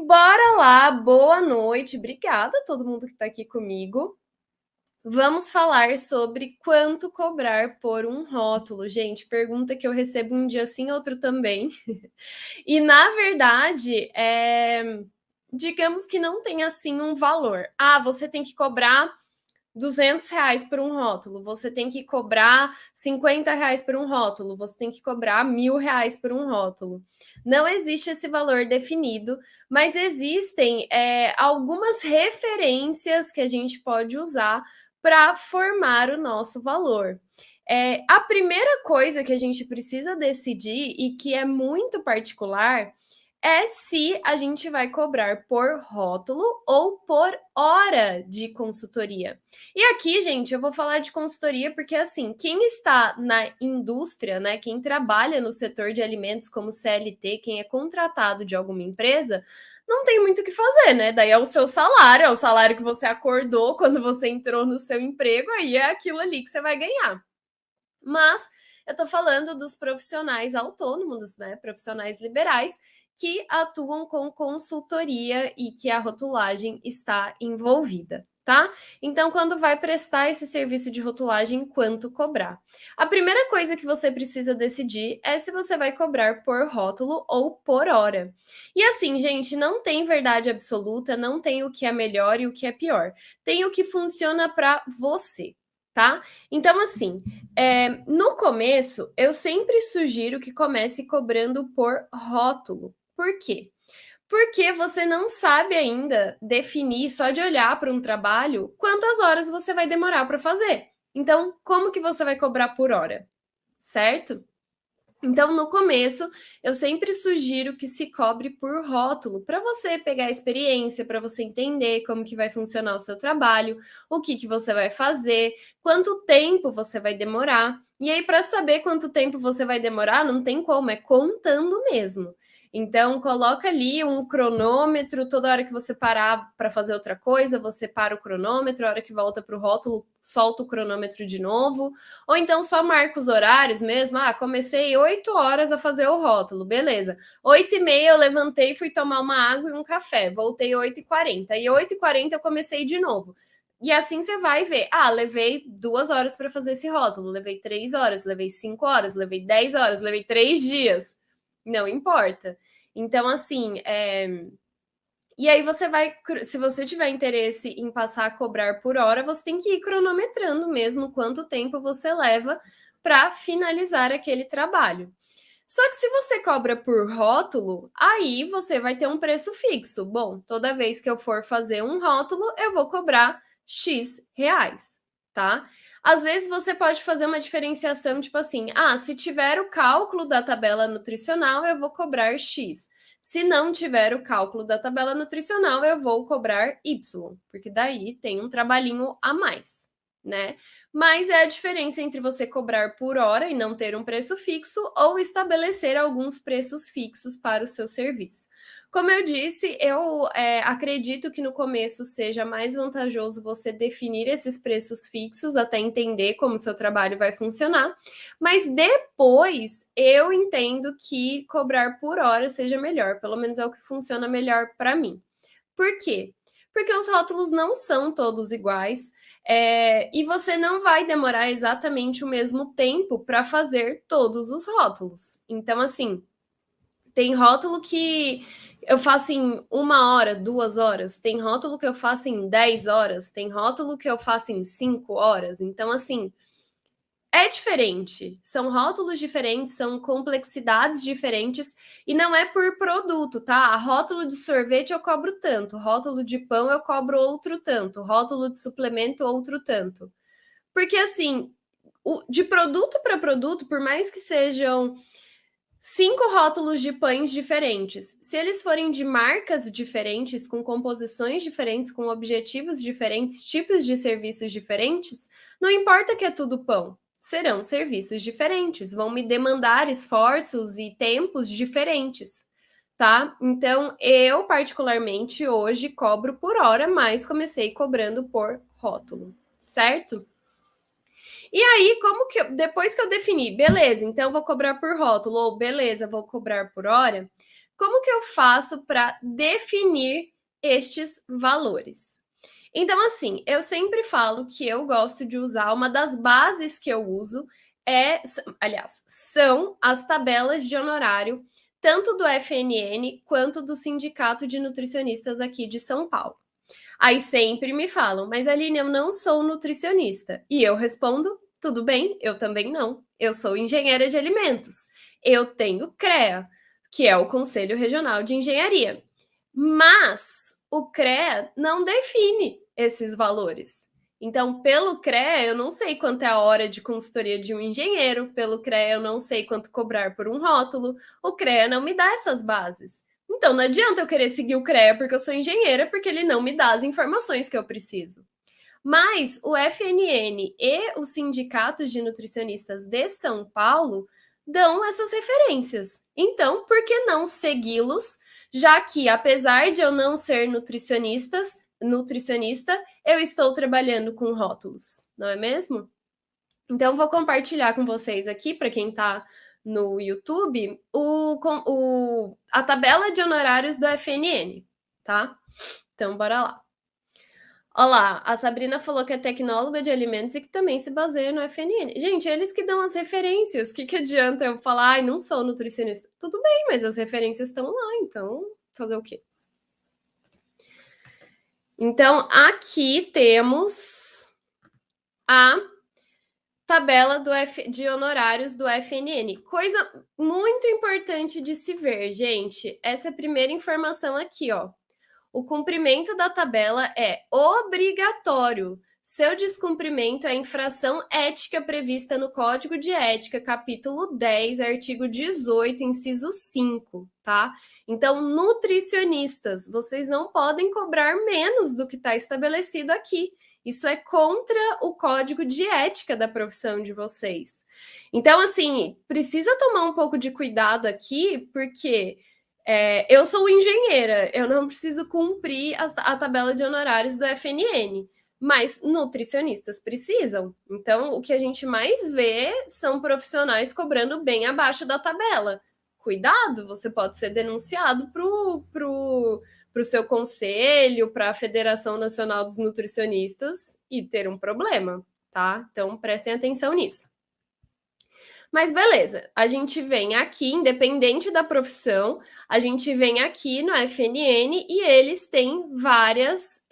bora lá, boa noite, obrigada a todo mundo que está aqui comigo. Vamos falar sobre quanto cobrar por um rótulo. Gente, pergunta que eu recebo um dia sim, outro também. E na verdade, digamos que não tem assim um valor. Ah, você tem que cobrar R$ 200 por um rótulo, você tem que cobrar R$ 50 por um rótulo, você tem que cobrar R$ 1.000 por um rótulo. Não existe esse valor definido, mas existem algumas referências que a gente pode usar para formar o nosso valor. A primeira coisa que a gente precisa decidir e que é muito particular é se a gente vai cobrar por rótulo ou por hora de consultoria. E aqui, gente, eu vou falar de consultoria porque, assim, quem está na indústria, né, quem trabalha no setor de alimentos como CLT, quem é contratado de alguma empresa, não tem muito o que fazer, né? Daí é o seu salário, é o salário que você acordou quando você entrou no seu emprego, aí é aquilo ali que você vai ganhar. Mas eu tô falando dos profissionais autônomos, né, profissionais liberais, que atuam com consultoria e que a rotulagem está envolvida, tá? Então, quando vai prestar esse serviço de rotulagem, quanto cobrar? A primeira coisa que você precisa decidir é se você vai cobrar por rótulo ou por hora. E assim, gente, não tem verdade absoluta, não tem o que é melhor e o que é pior. Tem o que funciona para você, tá? Então, assim, no começo, eu sempre sugiro que comece cobrando por rótulo. Por quê? Porque você não sabe ainda definir, só de olhar para um trabalho, quantas horas você vai demorar para fazer. Então, como que você vai cobrar por hora? Certo? Então, no começo, eu sempre sugiro que se cobre por rótulo, para você pegar a experiência, para você entender como que vai funcionar o seu trabalho, o que que você vai fazer, quanto tempo você vai demorar. E aí, para saber quanto tempo você vai demorar, não tem como, é contando mesmo. Então, coloca ali um cronômetro, toda hora que você parar para fazer outra coisa, você para o cronômetro, a hora que volta para o rótulo, solta o cronômetro de novo. Ou então só marca os horários mesmo. Ah, comecei 8 horas a fazer o rótulo, beleza. 8h30 eu levantei, fui tomar uma água e um café. Voltei 8h40. E 8h40 eu comecei de novo. E assim você vai ver. Ah, levei 2 horas para fazer esse rótulo, levei 3 horas, levei 5 horas, levei 10 horas, levei 3 dias. Não importa. Então, assim, e aí você vai, se você tiver interesse em passar a cobrar por hora, você tem que ir cronometrando mesmo quanto tempo você leva para finalizar aquele trabalho. Só que se você cobra por rótulo, aí você vai ter um preço fixo. Bom, toda vez que eu for fazer um rótulo, eu vou cobrar X reais, tá? Às vezes você pode fazer uma diferenciação, tipo assim, ah, se tiver o cálculo da tabela nutricional, eu vou cobrar X. Se não tiver o cálculo da tabela nutricional, eu vou cobrar Y, porque daí tem um trabalhinho a mais, né? Mas é a diferença entre você cobrar por hora e não ter um preço fixo ou estabelecer alguns preços fixos para o seu serviço. Como eu disse, eu acredito que no começo seja mais vantajoso você definir esses preços fixos até entender como o seu trabalho vai funcionar, mas depois eu entendo que cobrar por hora seja melhor, pelo menos é o que funciona melhor para mim. Por quê? Porque os rótulos não são todos iguais. E você não vai demorar exatamente o mesmo tempo para fazer todos os rótulos. Então, assim, tem rótulo que eu faço em 1 hora, 2 horas, tem rótulo que eu faço em 10 horas, tem rótulo que eu faço em 5 horas. Então, assim, é diferente, são rótulos diferentes, são complexidades diferentes e não é por produto, tá? Rótulo de sorvete eu cobro tanto, rótulo de pão eu cobro outro tanto, rótulo de suplemento outro tanto. Porque assim, de produto para produto, por mais que sejam 5 rótulos de pães diferentes, se eles forem de marcas diferentes, com composições diferentes, com objetivos diferentes, tipos de serviços diferentes, não importa que é tudo pão, serão serviços diferentes, vão me demandar esforços e tempos diferentes, tá? Então, eu particularmente hoje cobro por hora, mas comecei cobrando por rótulo, certo? E aí, como que depois que eu defini, beleza, então vou cobrar por rótulo, ou beleza, vou cobrar por hora, como que eu faço para definir estes valores? Então, assim, eu sempre falo que eu gosto de usar uma das bases que eu uso aliás, são as tabelas de honorário, tanto do FNN quanto do Sindicato de Nutricionistas aqui de São Paulo. Aí sempre me falam, mas Aline, eu não sou nutricionista. E eu respondo, tudo bem, eu também não. Eu sou engenheira de alimentos. Eu tenho CREA, que é o Conselho Regional de Engenharia. Mas o CREA não define esses valores. Então, pelo CREA, eu não sei quanto é a hora de consultoria de um engenheiro, pelo CREA, eu não sei quanto cobrar por um rótulo. O CREA não me dá essas bases. Então, não adianta eu querer seguir o CREA porque eu sou engenheira, porque ele não me dá as informações que eu preciso. Mas o FNN e os sindicatos de nutricionistas de São Paulo dão essas referências. Então, por que não segui-los, já que, apesar de eu não ser nutricionista, eu estou trabalhando com rótulos, não é mesmo? Então, vou compartilhar com vocês aqui, para quem está no YouTube, a tabela de honorários do FNN, tá? Então, bora lá. Olha lá, a Sabrina falou que é tecnóloga de alimentos e que também se baseia no FNN. Gente, eles que dão as referências. O que adianta eu falar, ai, não sou nutricionista? Tudo bem, mas as referências estão lá, então fazer o quê? Então, aqui temos a tabela de honorários do FNN. Coisa muito importante de se ver, gente. Essa primeira informação aqui, ó. O cumprimento da tabela é obrigatório. Seu descumprimento é infração ética prevista no Código de Ética, capítulo 10, artigo 18, inciso 5, tá? Então, nutricionistas, vocês não podem cobrar menos do que está estabelecido aqui. Isso é contra o código de ética da profissão de vocês. Então, assim, precisa tomar um pouco de cuidado aqui, porque eu sou engenheira, eu não preciso cumprir a tabela de honorários do FNN, mas nutricionistas precisam. Então, o que a gente mais vê são profissionais cobrando bem abaixo da tabela. Cuidado, você pode ser denunciado para o seu conselho, para a Federação Nacional dos Nutricionistas e ter um problema, tá? Então, prestem atenção nisso. Mas beleza, a gente vem aqui, independente da profissão, a gente vem aqui no FNN e eles têm várias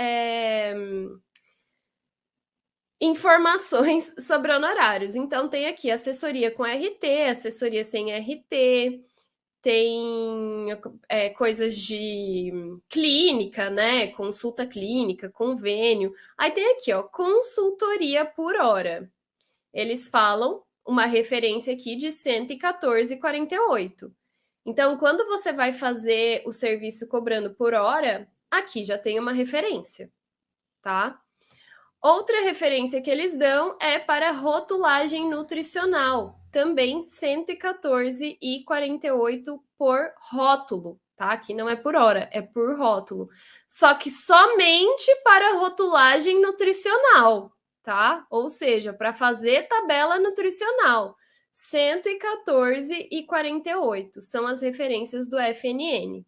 informações sobre honorários. Então, tem aqui assessoria com RT, assessoria sem RT, tem coisas de clínica, né? Consulta clínica, convênio. Aí tem aqui, ó, consultoria por hora. Eles falam uma referência aqui de 114,48. Então, quando você vai fazer o serviço cobrando por hora, aqui já tem uma referência, tá? Outra referência que eles dão é para rotulagem nutricional, também 114,48 por rótulo, tá? Aqui não é por hora, é por rótulo. Só que somente para rotulagem nutricional, tá? Ou seja, para fazer tabela nutricional, 114,48 são as referências do FNN.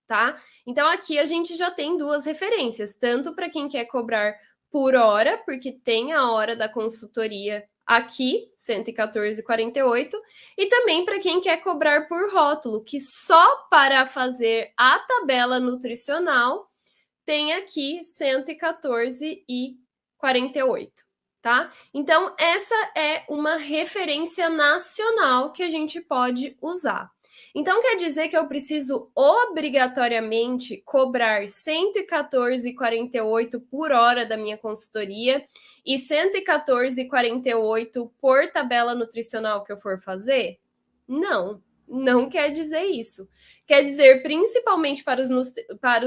Tá? Então aqui a gente já tem duas referências, tanto para quem quer cobrar por hora, porque tem a hora da consultoria aqui, 114,48, e também para quem quer cobrar por rótulo, que só para fazer a tabela nutricional tem aqui 114,48, tá? Então essa é uma referência nacional que a gente pode usar. Então, quer dizer que eu preciso obrigatoriamente cobrar 114,48 por hora da minha consultoria e 114,48 por tabela nutricional que eu for fazer? Não, não quer dizer isso. Quer dizer, principalmente para os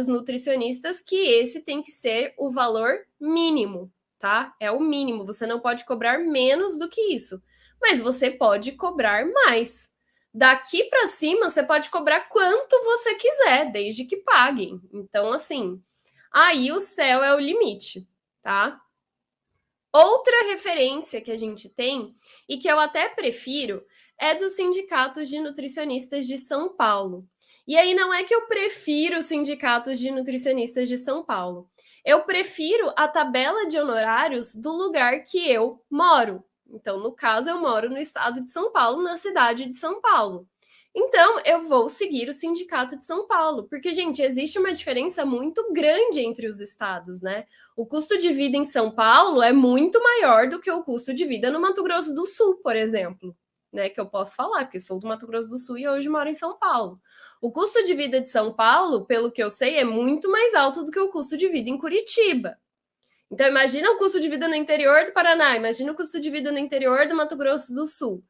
nutricionistas, que esse tem que ser o valor mínimo, tá? É o mínimo, você não pode cobrar menos do que isso, mas você pode cobrar mais. Daqui para cima, você pode cobrar quanto você quiser, desde que paguem. Então, assim, aí o céu é o limite, tá? Outra referência que a gente tem, e que eu até prefiro, é dos sindicatos de nutricionistas de São Paulo. E aí não é que eu prefiro os sindicatos de nutricionistas de São Paulo. Eu prefiro a tabela de honorários do lugar que eu moro. Então, no caso, eu moro no estado de São Paulo, na cidade de São Paulo. Então, eu vou seguir o Sindicato de São Paulo, porque, gente, existe uma diferença muito grande entre os estados, né? O custo de vida em São Paulo é muito maior do que o custo de vida no Mato Grosso do Sul, por exemplo, né? Que eu posso falar, porque sou do Mato Grosso do Sul e hoje moro em São Paulo. O custo de vida de São Paulo, pelo que eu sei, é muito mais alto do que o custo de vida em Curitiba. Então, imagina o custo de vida no interior do Paraná, imagina o custo de vida no interior do Mato Grosso do Sul.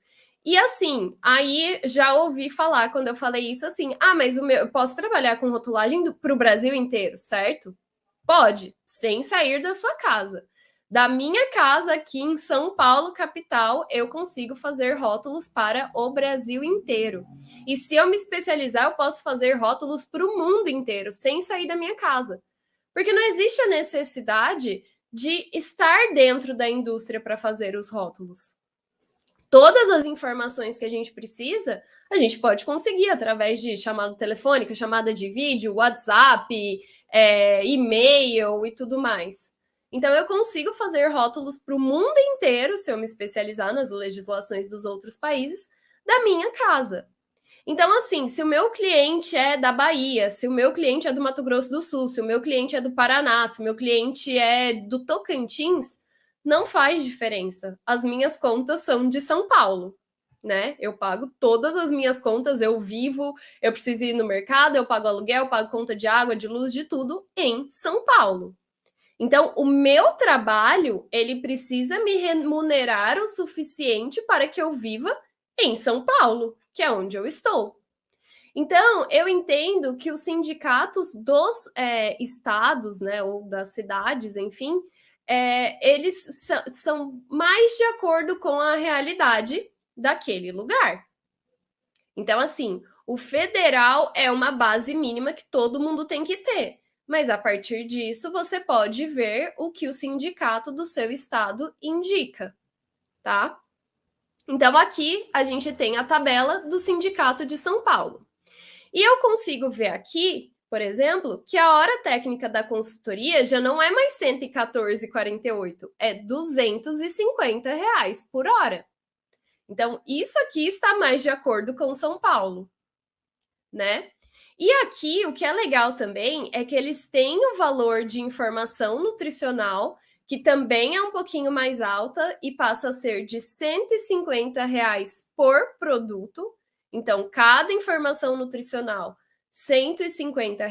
E assim, aí já ouvi falar, quando eu falei isso, assim, mas eu posso trabalhar com rotulagem para o Brasil inteiro, certo? Pode, sem sair da sua casa. Da minha casa aqui em São Paulo, capital, eu consigo fazer rótulos para o Brasil inteiro. E se eu me especializar, eu posso fazer rótulos para o mundo inteiro, sem sair da minha casa. Porque não existe a necessidade de estar dentro da indústria para fazer os rótulos. Todas as informações que a gente precisa, a gente pode conseguir através de chamada telefônica, chamada de vídeo, WhatsApp, e-mail e tudo mais. Então, eu consigo fazer rótulos para o mundo inteiro, se eu me especializar nas legislações dos outros países, da minha casa. Então, assim, se o meu cliente é da Bahia, se o meu cliente é do Mato Grosso do Sul, se o meu cliente é do Paraná, se o meu cliente é do Tocantins, não faz diferença. As minhas contas são de São Paulo, né? Eu pago todas as minhas contas, eu vivo, eu preciso ir no mercado, eu pago aluguel, eu pago conta de água, de luz, de tudo em São Paulo. Então, o meu trabalho, ele precisa me remunerar o suficiente para que eu viva em São Paulo, que é onde eu estou. Então, eu entendo que os sindicatos dos estados, né, ou das cidades, enfim, eles são mais de acordo com a realidade daquele lugar. Então, assim, o federal é uma base mínima que todo mundo tem que ter. Mas a partir disso, você pode ver o que o sindicato do seu estado indica, tá? Então, aqui a gente tem a tabela do Sindicato de São Paulo. E eu consigo ver aqui, por exemplo, que a hora técnica da consultoria já não é mais R$ 114,48, é R$ 250 por hora. Então, isso aqui está mais de acordo com São Paulo, né? E aqui, o que é legal também é que eles têm o valor de informação nutricional, que também é um pouquinho mais alta e passa a ser de R$ 150 por produto. Então, cada informação nutricional, R$ 150.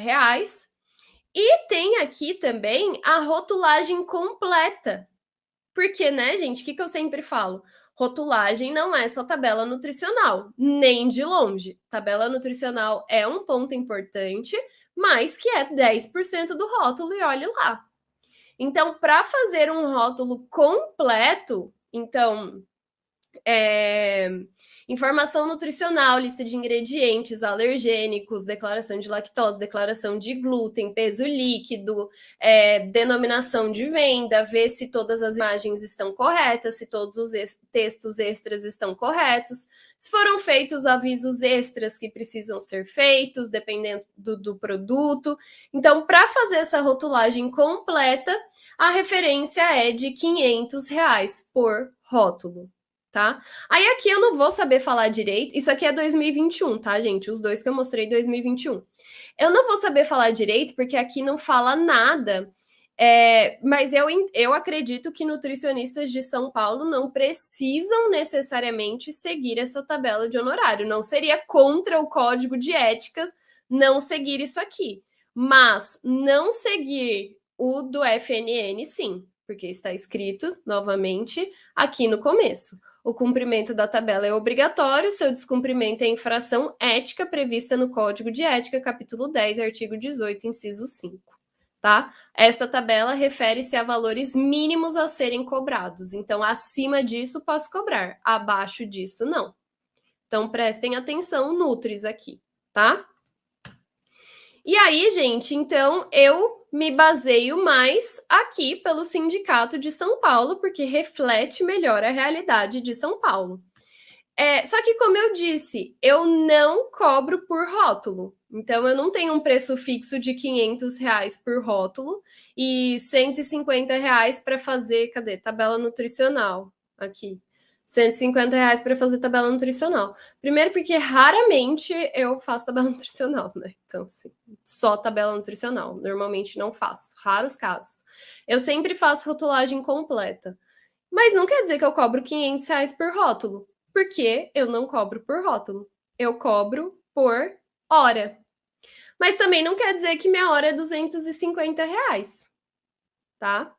E tem aqui também a rotulagem completa. Porque, né, gente, o que eu sempre falo? Rotulagem não é só tabela nutricional, nem de longe. Tabela nutricional é um ponto importante, mas que é 10% do rótulo, e olhe lá. Então, para fazer um rótulo completo, então, informação nutricional, lista de ingredientes, alergênicos, declaração de lactose, declaração de glúten, peso líquido, denominação de venda, ver se todas as imagens estão corretas, se todos os textos extras estão corretos, se foram feitos avisos extras que precisam ser feitos, dependendo do produto. Então, para fazer essa rotulagem completa, a referência é de R$ 500 por rótulo. Tá? Aí aqui eu não vou saber falar direito. Isso aqui é 2021, tá, gente? Os dois que eu mostrei 2021. Eu não vou saber falar direito porque aqui não fala nada. Mas eu acredito que nutricionistas de São Paulo não precisam necessariamente seguir essa tabela de honorário. Não seria contra o código de éticas não seguir isso aqui. Mas não seguir o do FNN, sim, porque está escrito, novamente, aqui no começo. O cumprimento da tabela é obrigatório, seu descumprimento é infração ética prevista no Código de Ética, capítulo 10, artigo 18, inciso 5, tá? Esta tabela refere-se a valores mínimos a serem cobrados. Então, acima disso, posso cobrar. Abaixo disso, não. Então, prestem atenção, Nutris aqui, tá? E aí, gente, então, eu me baseio mais aqui pelo Sindicato de São Paulo, porque reflete melhor a realidade de São Paulo. Só que, como eu disse, eu não cobro por rótulo, Então, eu não tenho um preço fixo de R$ 500 por rótulo e R$ 150 para fazer, cadê? Tabela nutricional, aqui. R$ 150 para fazer tabela nutricional. Primeiro porque raramente eu faço tabela nutricional, né? Então, assim, só tabela nutricional. Normalmente não faço, raros casos. Eu sempre faço rotulagem completa. Mas não quer dizer que eu cobro R$ 500 por rótulo, porque eu não cobro por rótulo. Eu cobro por hora. Mas também não quer dizer que minha hora é R$ 250, tá?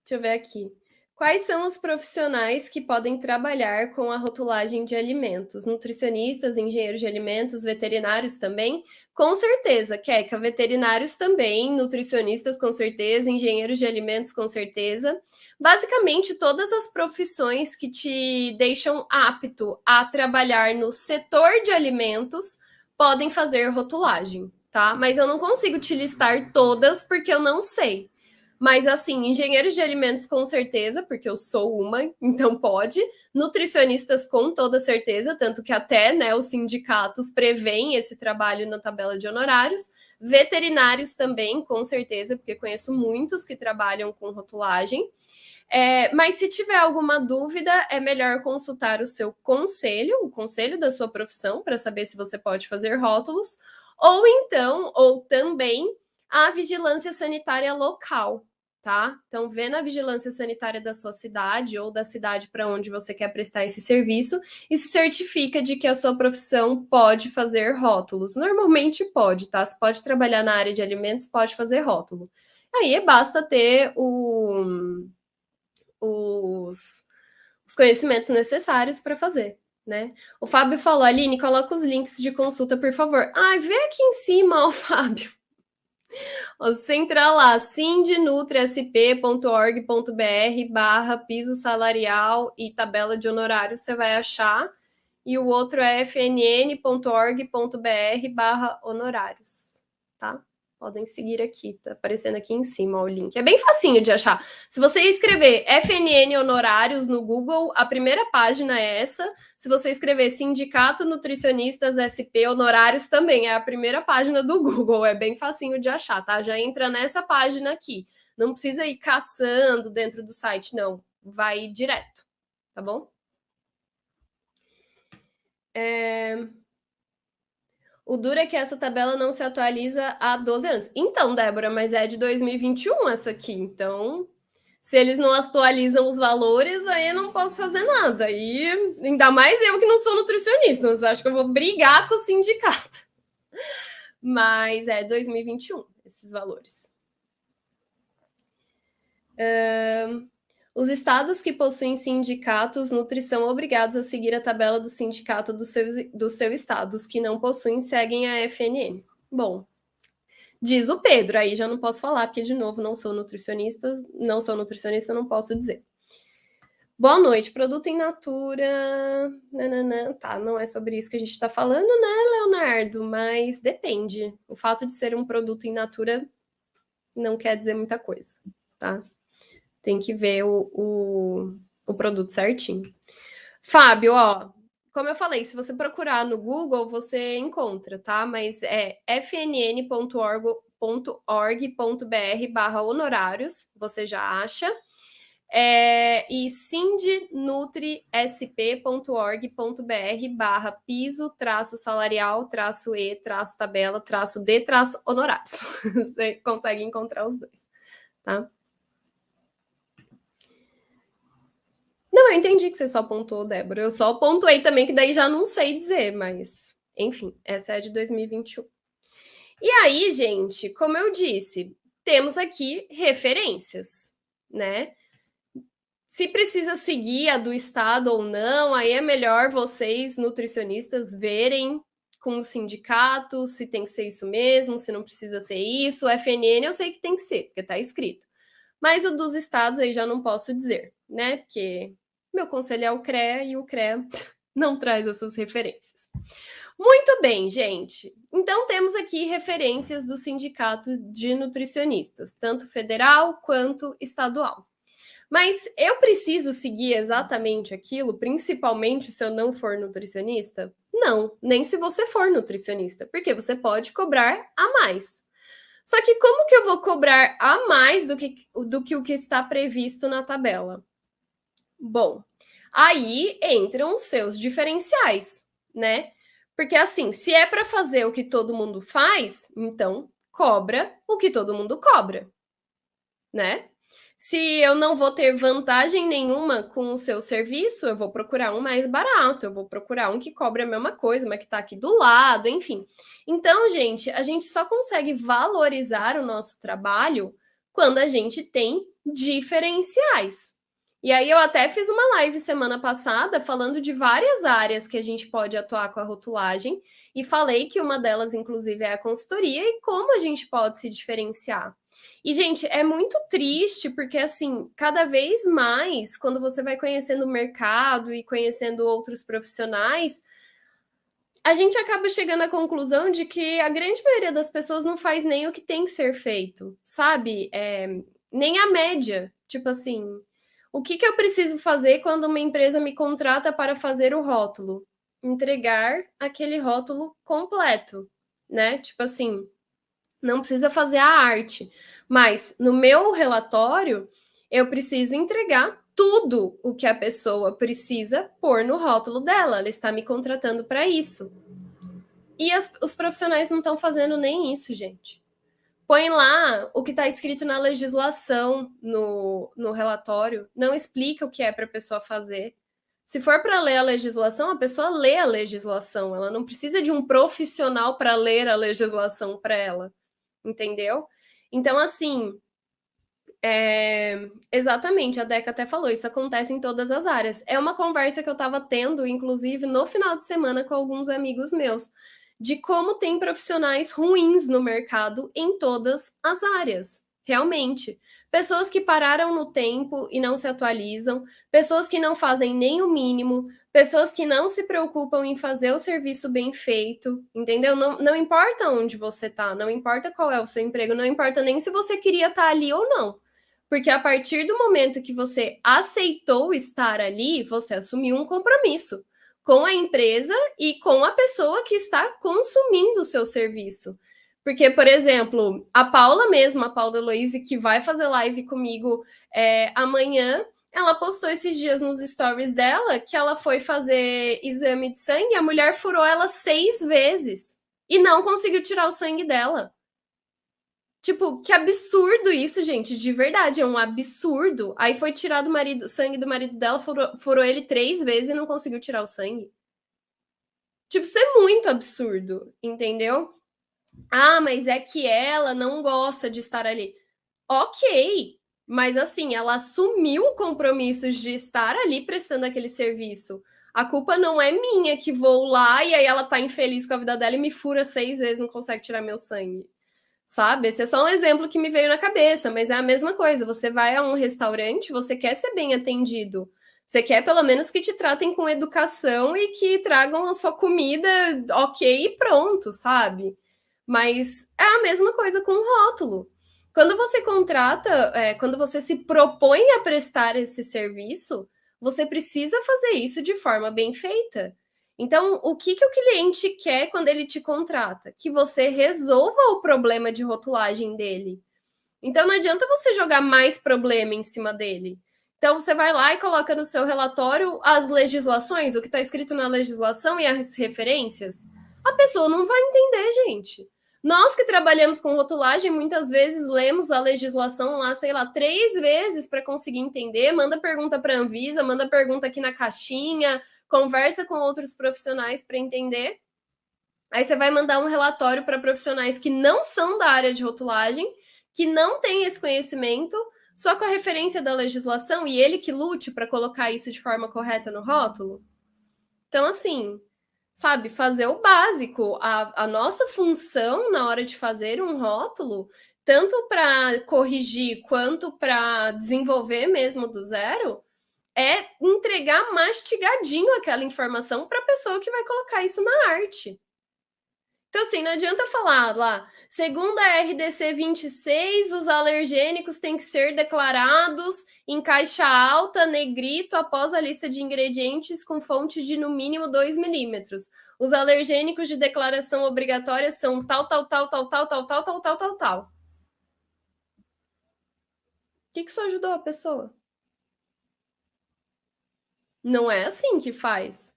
Deixa eu ver aqui. Quais são os profissionais que podem trabalhar com a rotulagem de alimentos? Nutricionistas, engenheiros de alimentos, veterinários também? Com certeza, Keka, veterinários também, nutricionistas com certeza, engenheiros de alimentos com certeza. Basicamente, todas as profissões que te deixam apto a trabalhar no setor de alimentos podem fazer rotulagem, tá? Mas eu não consigo te listar todas porque eu não sei. Mas, assim, engenheiros de alimentos com certeza, porque eu sou uma, então pode. Nutricionistas com toda certeza, tanto que até, né, os sindicatos prevêem esse trabalho na tabela de honorários. Veterinários também, com certeza, porque conheço muitos que trabalham com rotulagem. Mas se tiver alguma dúvida, é melhor consultar o seu conselho, o conselho da sua profissão, para saber se você pode fazer rótulos, ou então, ou também, a vigilância sanitária local, tá? Então, vê na vigilância sanitária da sua cidade ou da cidade para onde você quer prestar esse serviço e se certifica de que a sua profissão pode fazer rótulos. Normalmente pode, tá? Se pode trabalhar na área de alimentos, pode fazer rótulo. Aí basta ter os conhecimentos necessários para fazer, né? O Fábio falou, Aline, coloca os links de consulta, por favor. Ai, vê aqui em cima, ó, Fábio. Você entra lá, sindnutriasp.org.br/piso salarial e tabela de honorários, você vai achar. E o outro é fnn.org.br/honorários, tá? Podem seguir aqui, tá aparecendo aqui em cima ó, o link. É bem facinho de achar. Se você escrever FNN Honorários no Google, a primeira página é essa. Se você escrever Sindicato Nutricionistas SP Honorários, também é a primeira página do Google. É bem facinho de achar, tá? Já entra nessa página aqui. Não precisa ir caçando dentro do site, não. Vai direto, tá bom? O duro é que essa tabela não se atualiza há 12 anos. Então, Débora, mas é de 2021 essa aqui. Então, se eles não atualizam os valores, aí eu não posso fazer nada. E ainda mais eu que não sou nutricionista. Você acha que eu vou brigar com o sindicato? Mas é 2021 esses valores. Os estados que possuem sindicatos nutri são obrigados a seguir a tabela do sindicato do seu estado. Os que não possuem seguem a FNN. Bom, diz o Pedro, aí já não posso falar, porque, de novo, não sou nutricionista, não posso dizer. Boa noite, produto in natura. Nananã. Tá, não é sobre isso que a gente está falando, né, Leonardo? Mas depende. O fato de ser um produto in natura não quer dizer muita coisa, tá? Tem que ver o produto certinho. Fábio, ó, como eu falei, se você procurar no Google, você encontra, tá? Mas é fnn.org.br/honorários, você já acha. E sindnutriasp.org.br/piso-salarial-e-tabela-d-honorários. Você consegue encontrar os dois, tá? Não, eu entendi que você só pontuou, Débora. Eu só pontuei também, que daí já não sei dizer, mas enfim, essa é de 2021. E aí, gente, como eu disse, temos aqui referências, né? Se precisa seguir a do estado ou não, aí é melhor vocês, nutricionistas, verem com o sindicato se tem que ser isso mesmo, se não precisa ser isso. O FNN eu sei que tem que ser, porque tá escrito. Mas o dos estados aí já não posso dizer, né? Porque meu conselho é o CREA e o CREA não traz essas referências. Muito bem, gente. Então temos aqui referências do Sindicato de Nutricionistas, tanto federal quanto estadual. Mas eu preciso seguir exatamente aquilo, principalmente se eu não for nutricionista? Não, nem se você for nutricionista, porque você pode cobrar a mais. Só que como que eu vou cobrar a mais do que o que está previsto na tabela? Bom, aí entram os seus diferenciais, né? Porque assim, se é para fazer o que todo mundo faz, então cobra o que todo mundo cobra, né? Se eu não vou ter vantagem nenhuma com o seu serviço, eu vou procurar um mais barato, eu vou procurar um que cobre a mesma coisa, mas que está aqui do lado, enfim. Então, gente, a gente só consegue valorizar o nosso trabalho quando a gente tem diferenciais. E aí eu até fiz uma live semana passada falando de várias áreas que a gente pode atuar com a rotulagem e falei que uma delas, inclusive, é a consultoria e como a gente pode se diferenciar. E, gente, é muito triste porque, assim, cada vez mais, quando você vai conhecendo o mercado e conhecendo outros profissionais, a gente acaba chegando à conclusão de que a grande maioria das pessoas não faz nem o que tem que ser feito, sabe? Nem a média. Tipo assim, o que eu preciso fazer quando uma empresa me contrata para fazer o rótulo? Entregar aquele rótulo completo, né? Tipo assim, não precisa fazer a arte, mas no meu relatório eu preciso entregar tudo o que a pessoa precisa pôr no rótulo dela. Ela está me contratando para isso. E os profissionais não estão fazendo nem isso, gente. Põe lá o que está escrito na legislação no relatório, não explica o que é para a pessoa fazer. Se for para ler a legislação, a pessoa lê a legislação, ela não precisa de um profissional para ler a legislação para ela, entendeu? Então, assim, exatamente, a Deca até falou, isso acontece em todas as áreas. É uma conversa que eu estava tendo, inclusive, no final de semana com alguns amigos meus, de como tem profissionais ruins no mercado em todas as áreas, realmente. Pessoas que pararam no tempo e não se atualizam, pessoas que não fazem nem o mínimo, pessoas que não se preocupam em fazer o serviço bem feito, entendeu? Não importa onde você tá, não importa qual é o seu emprego, não importa nem se você queria estar ali ou não. Porque a partir do momento que você aceitou estar ali, você assumiu um compromisso com a empresa e com a pessoa que está consumindo o seu serviço. Porque, por exemplo, a Paula mesmo, a Paula Heloise, que vai fazer live comigo amanhã, ela postou esses dias nos stories dela que ela foi fazer exame de sangue, a mulher furou ela 6 vezes e não conseguiu tirar o sangue dela. Tipo, que absurdo isso, gente. De verdade, é um absurdo. Aí foi tirado o sangue do marido dela, furou ele 3 vezes e não conseguiu tirar o sangue. Tipo, isso é muito absurdo, entendeu? Ah, mas é que ela não gosta de estar ali. Ok, mas assim, ela assumiu o compromisso de estar ali prestando aquele serviço. A culpa não é minha que vou lá e aí ela tá infeliz com a vida dela e me fura 6 vezes, não consegue tirar meu sangue. Sabe? Esse é só um exemplo que me veio na cabeça, mas é a mesma coisa. Você vai a um restaurante, você quer ser bem atendido. Você quer pelo menos que te tratem com educação e que tragam a sua comida ok e pronto, sabe? Mas é a mesma coisa com o rótulo. Quando você contrata, quando você se propõe a prestar esse serviço, você precisa fazer isso de forma bem feita. Então, o que o cliente quer quando ele te contrata? Que você resolva o problema de rotulagem dele. Então, não adianta você jogar mais problema em cima dele. Então, você vai lá e coloca no seu relatório as legislações, o que está escrito na legislação e as referências. A pessoa não vai entender, gente. Nós que trabalhamos com rotulagem, muitas vezes lemos a legislação lá, sei lá, 3 vezes para conseguir entender, manda pergunta para a Anvisa, manda pergunta aqui na caixinha, conversa com outros profissionais para entender. Aí você vai mandar um relatório para profissionais que não são da área de rotulagem, que não têm esse conhecimento, só com a referência da legislação e ele que lute para colocar isso de forma correta no rótulo. Então, assim, sabe, fazer o básico. A nossa função na hora de fazer um rótulo, tanto para corrigir quanto para desenvolver mesmo do zero, é entregar mastigadinho aquela informação para a pessoa que vai colocar isso na arte. Então, assim, não adianta falar lá, segundo a RDC 26, os alergênicos têm que ser declarados em caixa alta, negrito, após a lista de ingredientes com fonte de no mínimo 2 milímetros. Os alergênicos de declaração obrigatória são tal, tal, tal, tal, tal, tal, tal, tal, tal, tal, tal. O que isso ajudou a pessoa? Não é assim que faz.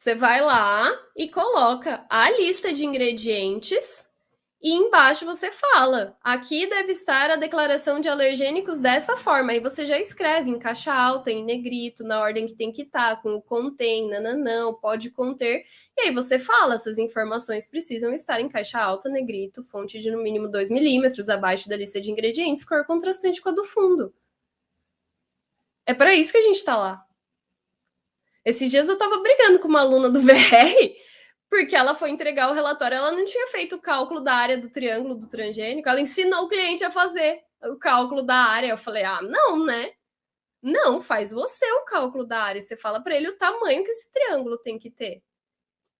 Você vai lá e coloca a lista de ingredientes e embaixo você fala: aqui deve estar a declaração de alergênicos dessa forma. Aí você já escreve em caixa alta, em negrito, na ordem que tem que estar, com o contém, nananã, pode conter. E aí você fala: essas informações precisam estar em caixa alta, negrito, fonte de no mínimo 2 milímetros, abaixo da lista de ingredientes, cor contrastante com a do fundo. É para isso que a gente está lá. Esses dias eu estava brigando com uma aluna do VR, porque ela foi entregar o relatório, ela não tinha feito o cálculo da área do triângulo do transgênico, ela ensinou o cliente a fazer o cálculo da área. Eu falei, não, né? Não, faz você o cálculo da área. Você fala para ele o tamanho que esse triângulo tem que ter.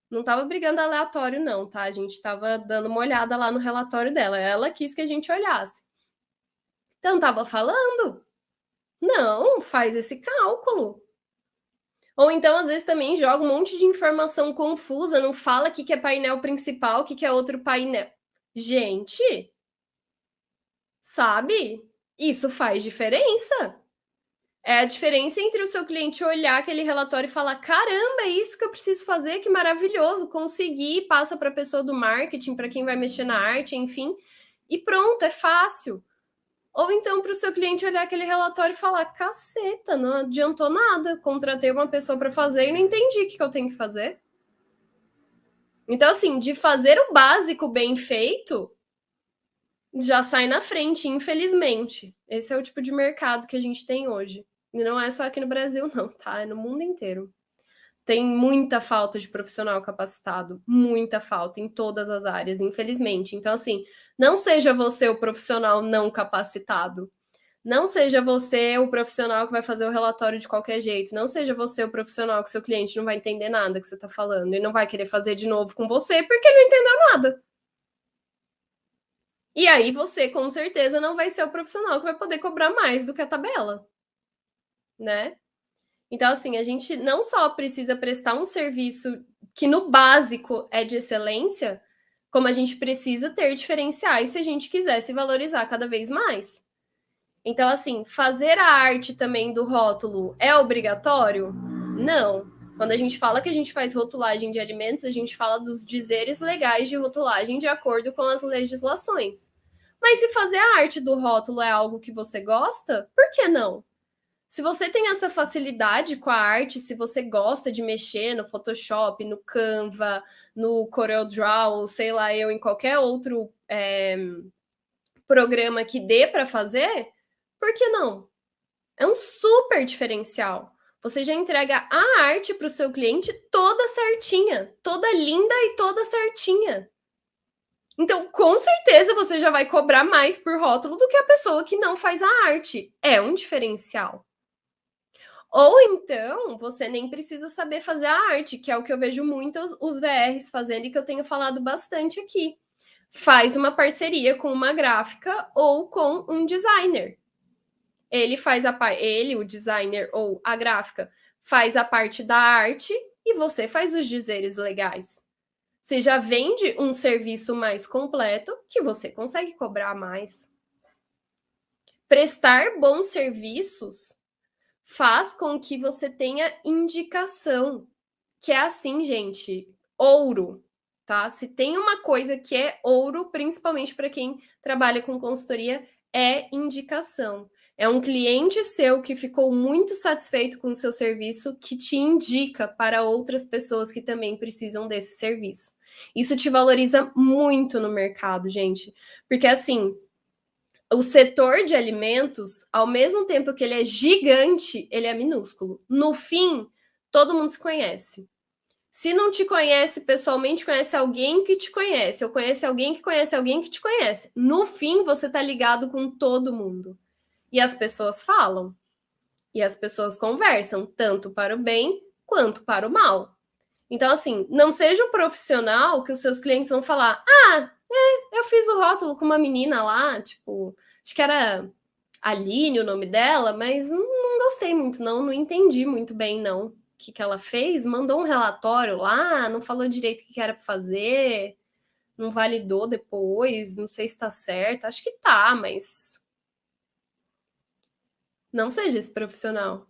Não estava brigando aleatório, não, tá? A gente estava dando uma olhada lá no relatório dela. Ela quis que a gente olhasse. Então, estava falando. Não, faz esse cálculo. Ou então, às vezes, também joga um monte de informação confusa, não fala o que é painel principal, o que é outro painel. Gente, sabe? Isso faz diferença. É a diferença entre o seu cliente olhar aquele relatório e falar: caramba, é isso que eu preciso fazer, que maravilhoso, consegui, passa para a pessoa do marketing, para quem vai mexer na arte, enfim, e pronto, é fácil. Ou então para o seu cliente olhar aquele relatório e falar: caceta, não adiantou nada, contratei uma pessoa para fazer e não entendi o que eu tenho que fazer. Então, assim, de fazer o básico bem feito, já sai na frente, infelizmente. Esse é o tipo de mercado que a gente tem hoje. E não é só aqui no Brasil, não, tá? É no mundo inteiro. Tem muita falta de profissional capacitado, muita falta em todas as áreas, infelizmente. Então, assim, não seja você o profissional não capacitado. Não seja você o profissional que vai fazer o relatório de qualquer jeito. Não seja você o profissional que seu cliente não vai entender nada que você está falando e não vai querer fazer de novo com você porque ele não entendeu nada. E aí você, com certeza, não vai ser o profissional que vai poder cobrar mais do que a tabela, né? Então, assim, a gente não só precisa prestar um serviço que no básico é de excelência, como a gente precisa ter diferenciais se a gente quiser se valorizar cada vez mais. Então, assim, fazer a arte também do rótulo é obrigatório? Não. Quando a gente fala que a gente faz rotulagem de alimentos, a gente fala dos dizeres legais de rotulagem de acordo com as legislações. Mas se fazer a arte do rótulo é algo que você gosta, por que não? Se você tem essa facilidade com a arte, se você gosta de mexer no Photoshop, no Canva, no CorelDRAW, sei lá, eu em qualquer outro programa que dê para fazer, por que não? É um super diferencial. Você já entrega a arte para o seu cliente toda certinha, toda linda e toda certinha. Então, com certeza, você já vai cobrar mais por rótulo do que a pessoa que não faz a arte. É um diferencial. Ou então, você nem precisa saber fazer a arte, que é o que eu vejo muitos os VRs fazendo e que eu tenho falado bastante aqui. Faz uma parceria com uma gráfica ou com um designer. Ele faz ele, o designer ou a gráfica, faz a parte da arte e você faz os dizeres legais. Você já vende um serviço mais completo que você consegue cobrar mais. Prestar bons serviços faz com que você tenha indicação, que é assim, gente, ouro, tá? Se tem uma coisa que é ouro, principalmente para quem trabalha com consultoria, é indicação. É um cliente seu que ficou muito satisfeito com o seu serviço, que te indica para outras pessoas que também precisam desse serviço. Isso te valoriza muito no mercado, gente. Porque assim, o setor de alimentos, ao mesmo tempo que ele é gigante, ele é minúsculo. No fim, todo mundo se conhece. Se não te conhece pessoalmente, conhece alguém que te conhece, ou conhece alguém que conhece alguém que te conhece. No fim, você tá ligado com todo mundo. E as pessoas falam. E as pessoas conversam, tanto para o bem quanto para o mal. Então, assim, não seja o profissional que os seus clientes vão falar: eu fiz o rótulo com uma menina lá, tipo, acho que era Aline o nome dela, mas não gostei muito, não entendi muito bem, não. O que ela fez? Mandou um relatório lá, não falou direito o que era para fazer, não validou depois, não sei se tá certo. Acho que tá, mas não seja esse profissional.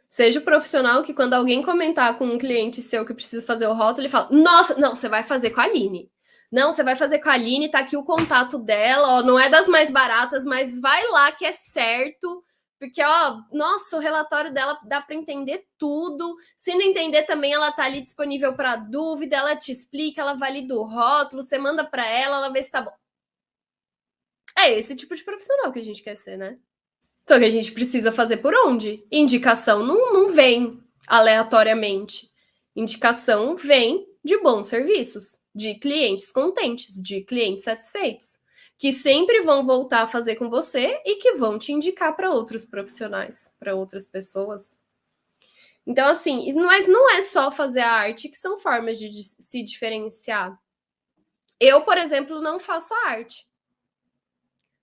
Seja o profissional que, quando alguém comentar com um cliente seu que precisa fazer o rótulo, ele fala: Nossa, não, você vai fazer com a Aline. Não, você vai fazer com a Aline, tá aqui o contato dela, ó, não é das mais baratas, mas vai lá que é certo. Porque, ó, nossa, o relatório dela dá para entender tudo. Se não entender também, ela tá ali disponível para dúvida, ela te explica, ela valida o rótulo, você manda para ela vê se tá bom. É esse tipo de profissional que a gente quer ser, né? Só que a gente precisa fazer por onde? Indicação não vem aleatoriamente. Indicação vem de bons serviços, de clientes contentes, de clientes satisfeitos, que sempre vão voltar a fazer com você e que vão te indicar para outros profissionais, para outras pessoas. Então, assim, mas não é só fazer a arte que são formas de se diferenciar. Eu, por exemplo, não faço arte.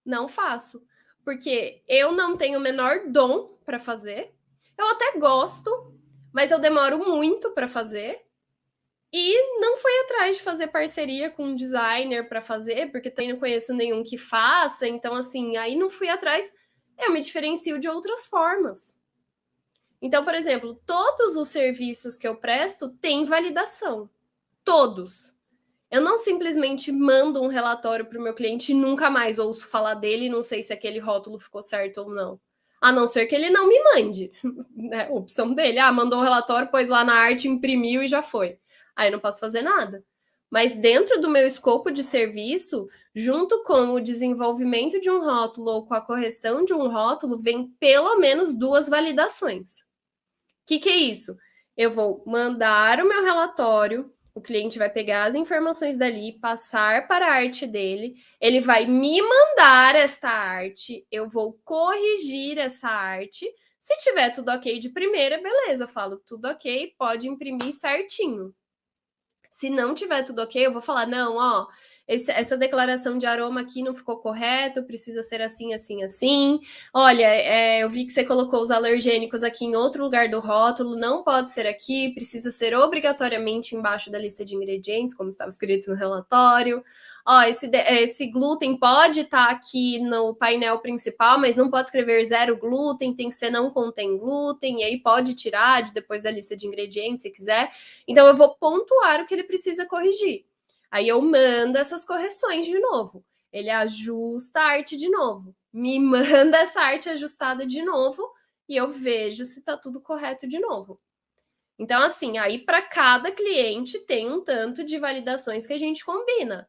Não faço. Porque eu não tenho o menor dom para fazer. Eu até gosto, mas eu demoro muito para fazer. E não fui atrás de fazer parceria com um designer para fazer, porque também não conheço nenhum que faça. Então, assim, aí não fui atrás. Eu me diferencio de outras formas. Então, por exemplo, todos os serviços que eu presto têm validação. Todos. Eu não simplesmente mando um relatório para o meu cliente e nunca mais ouço falar dele e não sei se aquele rótulo ficou certo ou não. A não ser que ele não me mande. Né? Opção dele. Mandou o relatório, pôs lá na arte, imprimiu e já foi. Aí não posso fazer nada. Mas dentro do meu escopo de serviço, junto com o desenvolvimento de um rótulo ou com a correção de um rótulo, vem pelo menos 2 validações. O que é isso? Eu vou mandar o meu relatório, o cliente vai pegar as informações dali, passar para a arte dele, ele vai me mandar esta arte, eu vou corrigir essa arte. Se tiver tudo ok de primeira, beleza, eu falo tudo ok, pode imprimir certinho. Se não tiver tudo ok, eu vou falar: não, ó, essa declaração de aroma aqui não ficou correto, precisa ser assim, assim, assim. Olha, eu vi que você colocou os alergênicos aqui em outro lugar do rótulo, não pode ser aqui, precisa ser obrigatoriamente embaixo da lista de ingredientes, como estava escrito no relatório. Ó, esse glúten pode estar aqui no painel principal, mas não pode escrever 0 glúten, tem que ser não contém glúten, e aí pode tirar depois da lista de ingredientes, se quiser. Então, eu vou pontuar o que ele precisa corrigir. Aí eu mando essas correções de novo. Ele ajusta a arte de novo. Me manda essa arte ajustada de novo e eu vejo se está tudo correto de novo. Então, assim, aí para cada cliente tem um tanto de validações que a gente combina.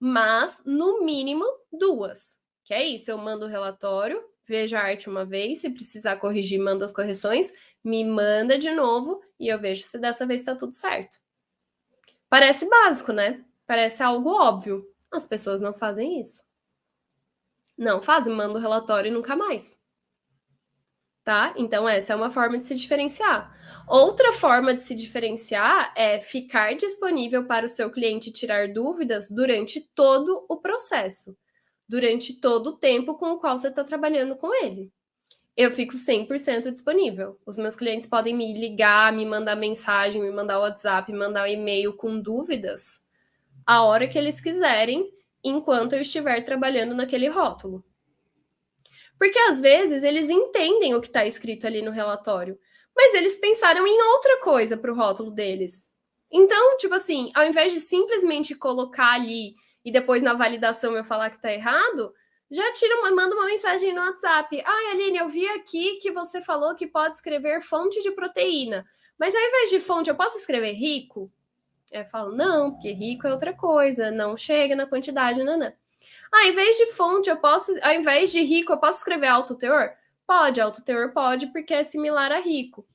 Mas, no mínimo, 2. Que é isso, eu mando o relatório, vejo a arte uma vez, se precisar corrigir, mando as correções, me manda de novo e eu vejo se dessa vez está tudo certo. Parece básico, né? Parece algo óbvio. As pessoas não fazem isso. Não fazem, mandam o relatório e nunca mais. Tá? Então, essa é uma forma de se diferenciar. Outra forma de se diferenciar é ficar disponível para o seu cliente tirar dúvidas durante todo o processo, durante todo o tempo com o qual você está trabalhando com ele. Eu fico 100% disponível. Os meus clientes podem me ligar, me mandar mensagem, me mandar WhatsApp, me mandar e-mail com dúvidas a hora que eles quiserem, enquanto eu estiver trabalhando naquele rótulo. Porque às vezes eles entendem o que está escrito ali no relatório, mas eles pensaram em outra coisa para o rótulo deles. Então, tipo assim, ao invés de simplesmente colocar ali e depois na validação eu falar que está errado, já manda uma mensagem no WhatsApp. Ai, Aline, eu vi aqui que você falou que pode escrever fonte de proteína, mas ao invés de fonte, eu posso escrever rico? Eu falo, não, porque rico é outra coisa, não chega na quantidade, nanã. Em vez de fonte, ao invés de rico, eu posso escrever alto teor? Pode, alto teor pode, porque é similar a rico.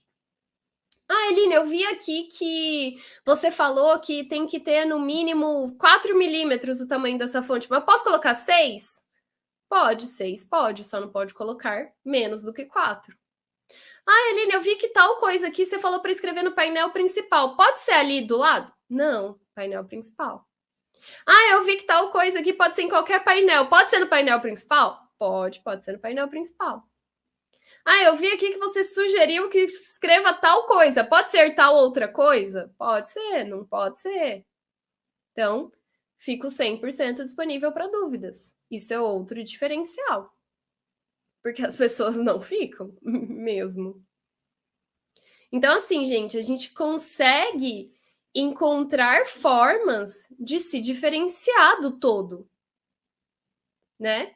Eline, eu vi aqui que você falou que tem que ter no mínimo 4 milímetros o tamanho dessa fonte, mas posso colocar 6? Pode, 6 pode, só não pode colocar menos do que 4. Aline, eu vi que tal coisa aqui você falou para escrever no painel principal. Pode ser ali do lado? Não, painel principal. Eu vi que tal coisa aqui pode ser em qualquer painel. Pode ser no painel principal? Pode ser no painel principal. Eu vi aqui que você sugeriu que escreva tal coisa. Pode ser tal outra coisa? Pode ser, não pode ser. Então, fico 100% disponível para dúvidas. Isso é outro diferencial. Porque as pessoas não ficam mesmo. Então, assim, gente, a gente consegue encontrar formas de se diferenciar do todo, né?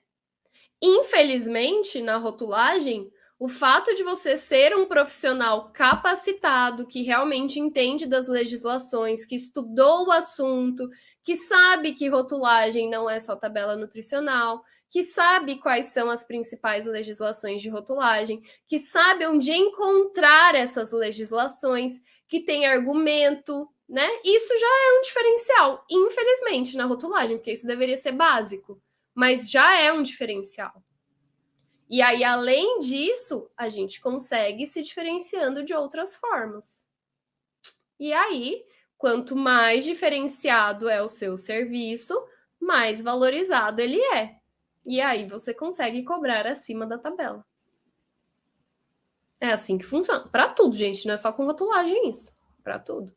Infelizmente, na rotulagem, o fato de você ser um profissional capacitado, que realmente entende das legislações, que estudou o assunto, que sabe que rotulagem não é só tabela nutricional, que sabe quais são as principais legislações de rotulagem, que sabe onde encontrar essas legislações, que tem argumento, né? Isso já é um diferencial, infelizmente, na rotulagem, porque isso deveria ser básico, mas já é um diferencial. E aí, além disso, a gente consegue se diferenciando de outras formas. E aí, quanto mais diferenciado é o seu serviço, mais valorizado ele é. E aí você consegue cobrar acima da tabela. É assim que funciona. Para tudo, gente, não é só com rotulagem isso. Para tudo.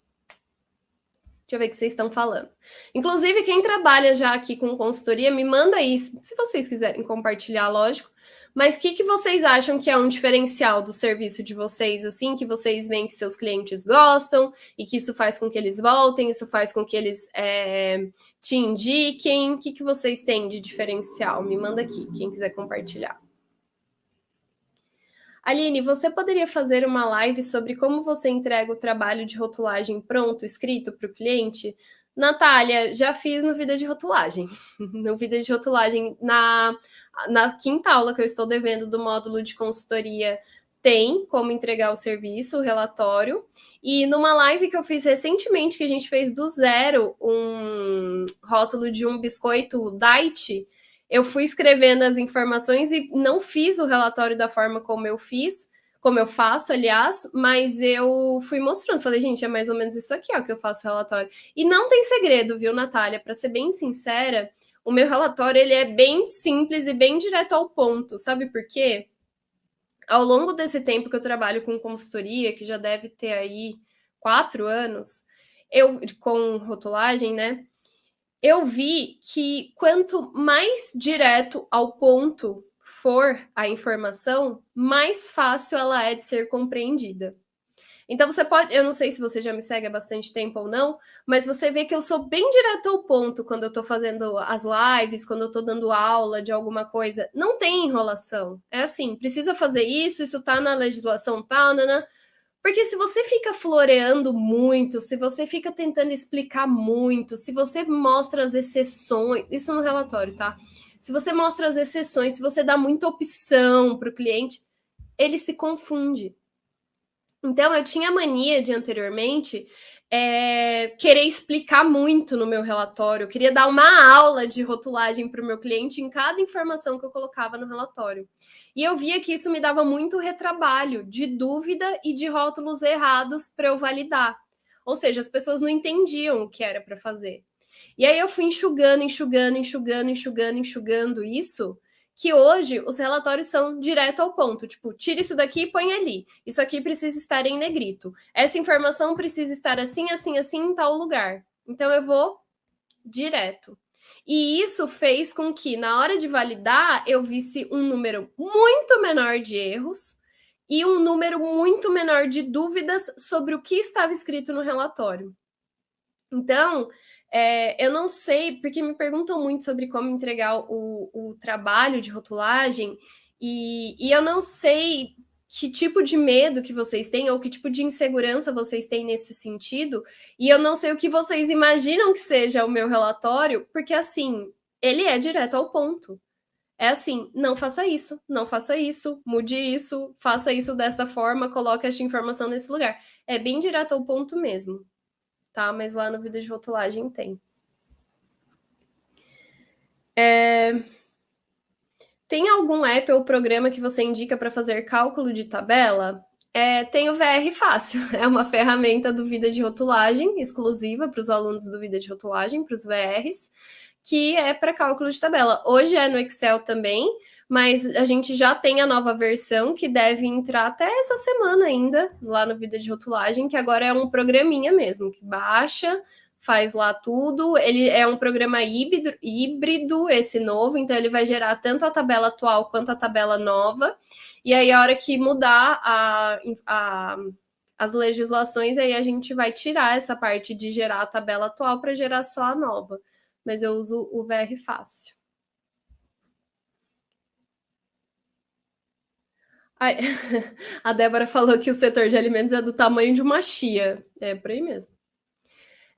Deixa eu ver o que vocês estão falando. Inclusive, quem trabalha já aqui com consultoria, me manda aí, se vocês quiserem compartilhar, lógico. Mas o que vocês acham que é um diferencial do serviço de vocês, assim, que vocês veem que seus clientes gostam e que isso faz com que eles voltem, isso faz com que eles te indiquem? O que vocês têm de diferencial? Me manda aqui, quem quiser compartilhar. Aline, você poderia fazer uma live sobre como você entrega o trabalho de rotulagem pronto, escrito para o cliente? Natália, já fiz no Vida de Rotulagem. No Vida de Rotulagem, na quinta aula que eu estou devendo do módulo de consultoria, tem como entregar o serviço, o relatório. E numa live que eu fiz recentemente, que a gente fez do zero um rótulo de um biscoito diet, eu fui escrevendo as informações e não fiz o relatório da forma como eu fiz, como eu faço, aliás, mas eu fui mostrando, falei, gente, é mais ou menos isso aqui, ó, que eu faço o relatório. E não tem segredo, viu, Natália? Para ser bem sincera, o meu relatório ele é bem simples e bem direto ao ponto, sabe por quê? Ao longo desse tempo que eu trabalho com consultoria, que já deve ter aí 4 anos, eu com rotulagem, né? Eu vi que quanto mais direto ao ponto for a informação, mais fácil ela é de ser compreendida. Então você pode, eu não sei se você já me segue há bastante tempo ou não, mas você vê que eu sou bem direto ao ponto quando eu estou fazendo as lives, quando eu estou dando aula de alguma coisa. Não tem enrolação. É assim, precisa fazer isso, isso tá na legislação tal, né? Porque se você fica floreando muito, se você fica tentando explicar muito, se você mostra as exceções, isso no relatório, tá? Se você mostra as exceções, se você dá muita opção para o cliente, ele se confunde. Então, eu tinha mania de anteriormente querer explicar muito no meu relatório, eu queria dar uma aula de rotulagem para o meu cliente em cada informação que eu colocava no relatório. E eu via que isso me dava muito retrabalho de dúvida e de rótulos errados para eu validar. Ou seja, as pessoas não entendiam o que era para fazer. E aí eu fui enxugando isso, que hoje os relatórios são direto ao ponto. Tipo, tira isso daqui e põe ali. Isso aqui precisa estar em negrito. Essa informação precisa estar assim, assim, assim, em tal lugar. Então eu vou direto. E isso fez com que, na hora de validar, eu visse um número muito menor de erros e um número muito menor de dúvidas sobre o que estava escrito no relatório. Então, eu não sei, porque me perguntam muito sobre como entregar o trabalho de rotulagem, e eu não sei que tipo de medo que vocês têm, ou que tipo de insegurança vocês têm nesse sentido, e eu não sei o que vocês imaginam que seja o meu relatório, porque assim, ele é direto ao ponto. É assim, não faça isso, não faça isso, mude isso, faça isso dessa forma, coloque esta informação nesse lugar. É bem direto ao ponto mesmo, tá? Mas lá no Vida de Rotulagem tem. Tem algum app ou programa que você indica para fazer cálculo de tabela? Tem o VR Fácil, é uma ferramenta do Vida de Rotulagem, exclusiva para os alunos do Vida de Rotulagem, para os VRs, que é para cálculo de tabela. Hoje é no Excel também, mas a gente já tem a nova versão que deve entrar até essa semana ainda, lá no Vida de Rotulagem, que agora é um programinha mesmo, que baixa, faz lá tudo. Ele é um programa híbrido, esse novo, então ele vai gerar tanto a tabela atual quanto a tabela nova. E aí, a hora que mudar as legislações, aí a gente vai tirar essa parte de gerar a tabela atual para gerar só a nova. Mas eu uso o VR Fácil. Ai, a Débora falou que o setor de alimentos é do tamanho de uma chia. É por aí mesmo.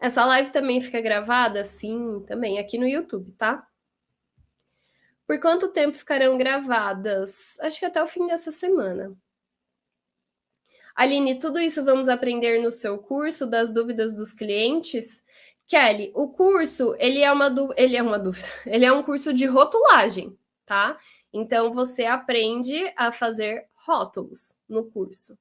Essa live também fica gravada? Sim, também, aqui no YouTube, tá? Por quanto tempo ficarão gravadas? Acho que até o fim dessa semana. Aline, tudo isso vamos aprender no seu curso das dúvidas dos clientes? Kelly, o curso, ele é uma dúvida, ele é um curso de rotulagem, tá? Então você aprende a fazer rótulos no curso.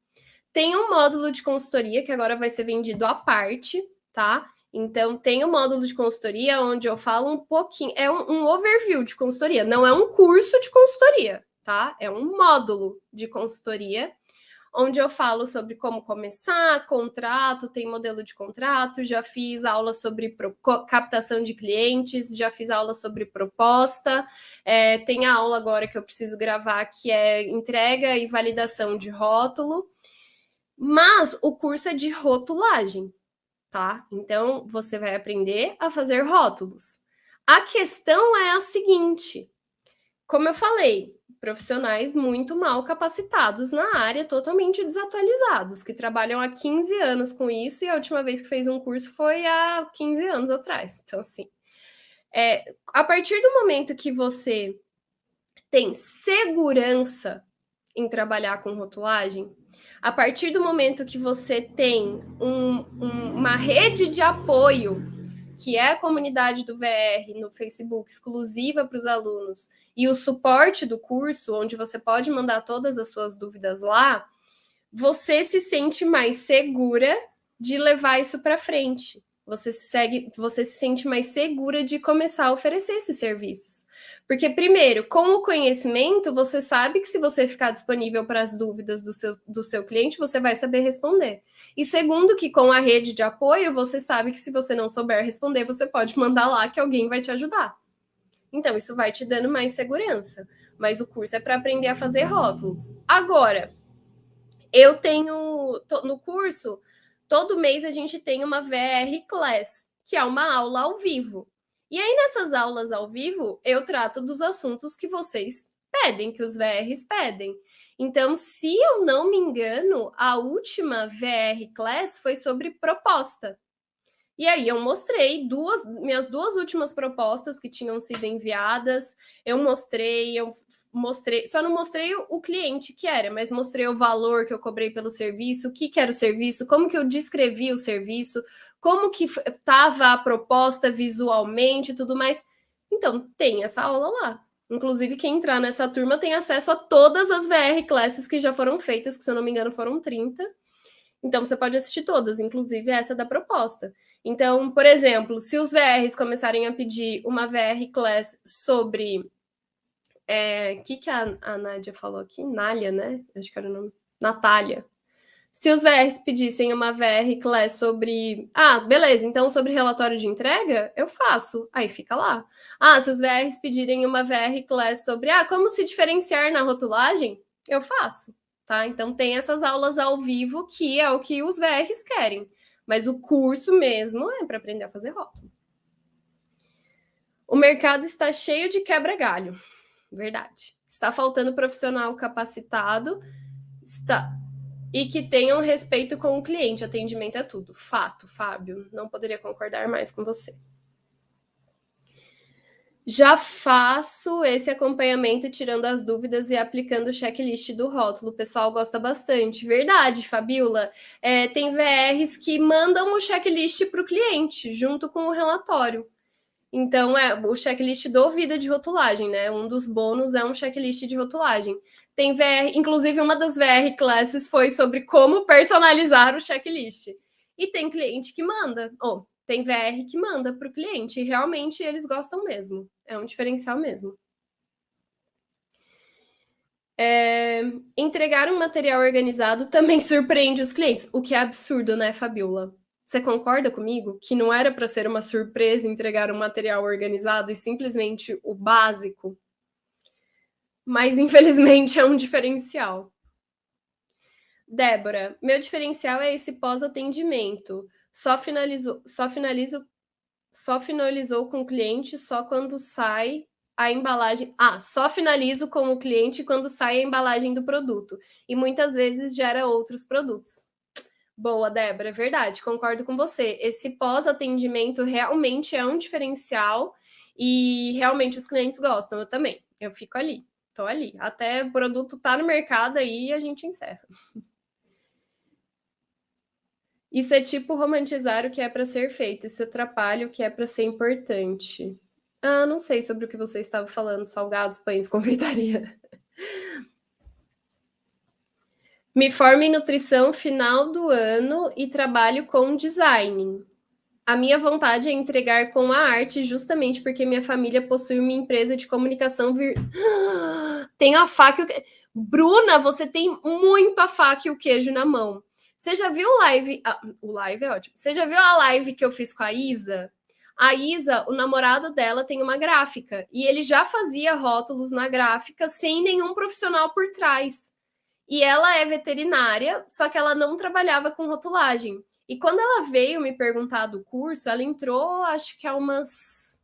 Tem um módulo de consultoria que agora vai ser vendido à parte, tá? Então tem um módulo de consultoria onde eu falo um pouquinho, é um overview de consultoria, não é um curso de consultoria, tá? É um módulo de consultoria onde eu falo sobre como começar, contrato, tem modelo de contrato, já fiz aula sobre captação de clientes, já fiz aula sobre proposta, tem a aula agora que eu preciso gravar, que é entrega e validação de rótulo, mas o curso é de rotulagem, tá? Então, você vai aprender a fazer rótulos. A questão é a seguinte, como eu falei, profissionais muito mal capacitados na área, totalmente desatualizados, que trabalham há 15 anos com isso, e a última vez que fez um curso foi há 15 anos atrás. Então, assim, a partir do momento que você tem segurança em trabalhar com rotulagem, a partir do momento que você tem uma rede de apoio, que é a comunidade do VR no Facebook, exclusiva para os alunos, e o suporte do curso, onde você pode mandar todas as suas dúvidas lá, você se sente mais segura de levar isso para frente. Você se sente mais segura de começar a oferecer esses serviços. Porque, primeiro, com o conhecimento, você sabe que se você ficar disponível para as dúvidas do seu cliente, você vai saber responder. E segundo, que com a rede de apoio, você sabe que se você não souber responder, você pode mandar lá que alguém vai te ajudar. Então, isso vai te dando mais segurança. Mas o curso é para aprender a fazer rótulos. Agora, eu tenho no curso, todo mês a gente tem uma VR Class, que é uma aula ao vivo. E aí, nessas aulas ao vivo, eu trato dos assuntos que vocês pedem, que os VRs pedem. Então, se eu não me engano, a última VR Class foi sobre proposta. E aí eu mostrei minhas duas últimas propostas que tinham sido enviadas, eu mostrei, só não mostrei o cliente que era, mas mostrei o valor que eu cobrei pelo serviço, o que era o serviço, como que eu descrevi o serviço, como que estava a proposta visualmente e tudo mais. Então, tem essa aula lá. Inclusive, quem entrar nessa turma tem acesso a todas as VR classes que já foram feitas, que se eu não me engano foram 30. Então, você pode assistir todas, inclusive essa da proposta. Então, por exemplo, se os VRs começarem a pedir uma VR Class sobre... O que a Nádia falou aqui? Nália, né? Acho que era o nome. Natália. Se os VRs pedissem uma VR Class sobre... beleza, então sobre relatório de entrega, eu faço. Aí fica lá. Se os VRs pedirem uma VR Class sobre como se diferenciar na rotulagem, eu faço. Tá? Então tem essas aulas ao vivo que é o que os VRs querem. Mas o curso mesmo é para aprender a fazer rótulo. O mercado está cheio de quebra-galho. Verdade. Está faltando profissional capacitado e que tenham respeito com o cliente. Atendimento é tudo. Fato, Fábio. Não poderia concordar mais com você. Já faço esse acompanhamento, tirando as dúvidas e aplicando o checklist do rótulo. O pessoal gosta bastante. Verdade, Fabiola. Tem VRs que mandam o checklist para o cliente, junto com o relatório. Então, o checklist do Vida de Rotulagem, né? Um dos bônus é um checklist de rotulagem. Tem VR, inclusive uma das VR classes foi sobre como personalizar o checklist. E tem cliente que manda, ou tem VR que manda para o cliente, e realmente eles gostam mesmo. É um diferencial mesmo. Entregar um material organizado também surpreende os clientes, o que é absurdo, né, Fabiola? Você concorda comigo que não era para ser uma surpresa entregar um material organizado e simplesmente o básico? Mas infelizmente é um diferencial. Débora, meu diferencial é esse pós-atendimento. Só finalizou com o cliente só quando sai a embalagem. Só finalizo com o cliente quando sai a embalagem do produto. E muitas vezes gera outros produtos. Boa, Débora, é verdade, concordo com você. Esse pós-atendimento realmente é um diferencial e realmente os clientes gostam. Eu também. Eu fico ali, tô ali. Até o produto tá no mercado aí a gente encerra. Isso é tipo romantizar o que é para ser feito, isso atrapalha o que é para ser importante. Não sei sobre o que você estava falando, salgados, pães, confeitaria. Me formo em nutrição final do ano e trabalho com design. A minha vontade é entregar com a arte, justamente porque minha família possui uma empresa de comunicação Tem a faca e o queijo. Bruna, você tem muito a faca e o queijo na mão. Você já viu o live? O live é ótimo. Você já viu a live que eu fiz com a Isa? A Isa, o namorado dela tem uma gráfica e ele já fazia rótulos na gráfica sem nenhum profissional por trás. E ela é veterinária, só que ela não trabalhava com rotulagem. E quando ela veio me perguntar do curso, ela entrou, acho que há umas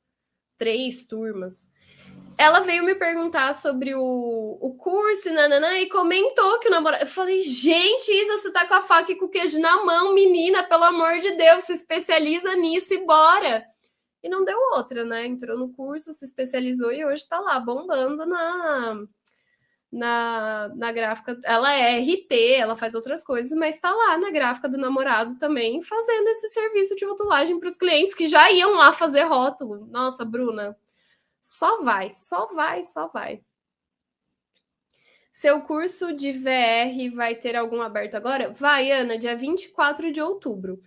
3 turmas. Ela veio me perguntar sobre o curso, nananã, e comentou que o namorado. Eu falei, gente, Isa, você tá com a faca e com o queijo na mão, menina, pelo amor de Deus, se especializa nisso e bora. E não deu outra, né? Entrou no curso, se especializou e hoje tá lá bombando na gráfica. Ela é RT, ela faz outras coisas, mas tá lá na gráfica do namorado também, fazendo esse serviço de rotulagem para os clientes que já iam lá fazer rótulo. Nossa, Bruna, só vai, só vai, só vai. Seu curso de VR vai ter algum aberto agora? Vai, Ana, dia 24 de outubro.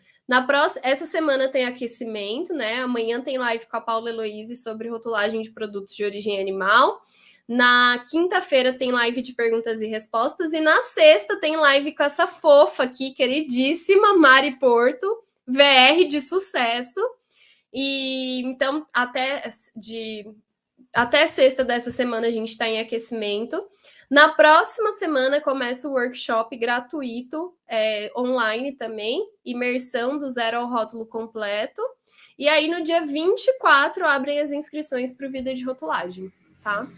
Essa semana tem aquecimento, né? Amanhã tem live com a Paula Heloise sobre rotulagem de produtos de origem animal. Na quinta-feira tem live de perguntas e respostas. E na sexta tem live com essa fofa aqui, queridíssima Mari Porto, VR de sucesso. E então, até sexta dessa semana a gente está em aquecimento. Na próxima semana começa o workshop gratuito, online também, imersão do zero ao rótulo completo. E aí no dia 24 abrem as inscrições para o Vida de Rotulagem, tá?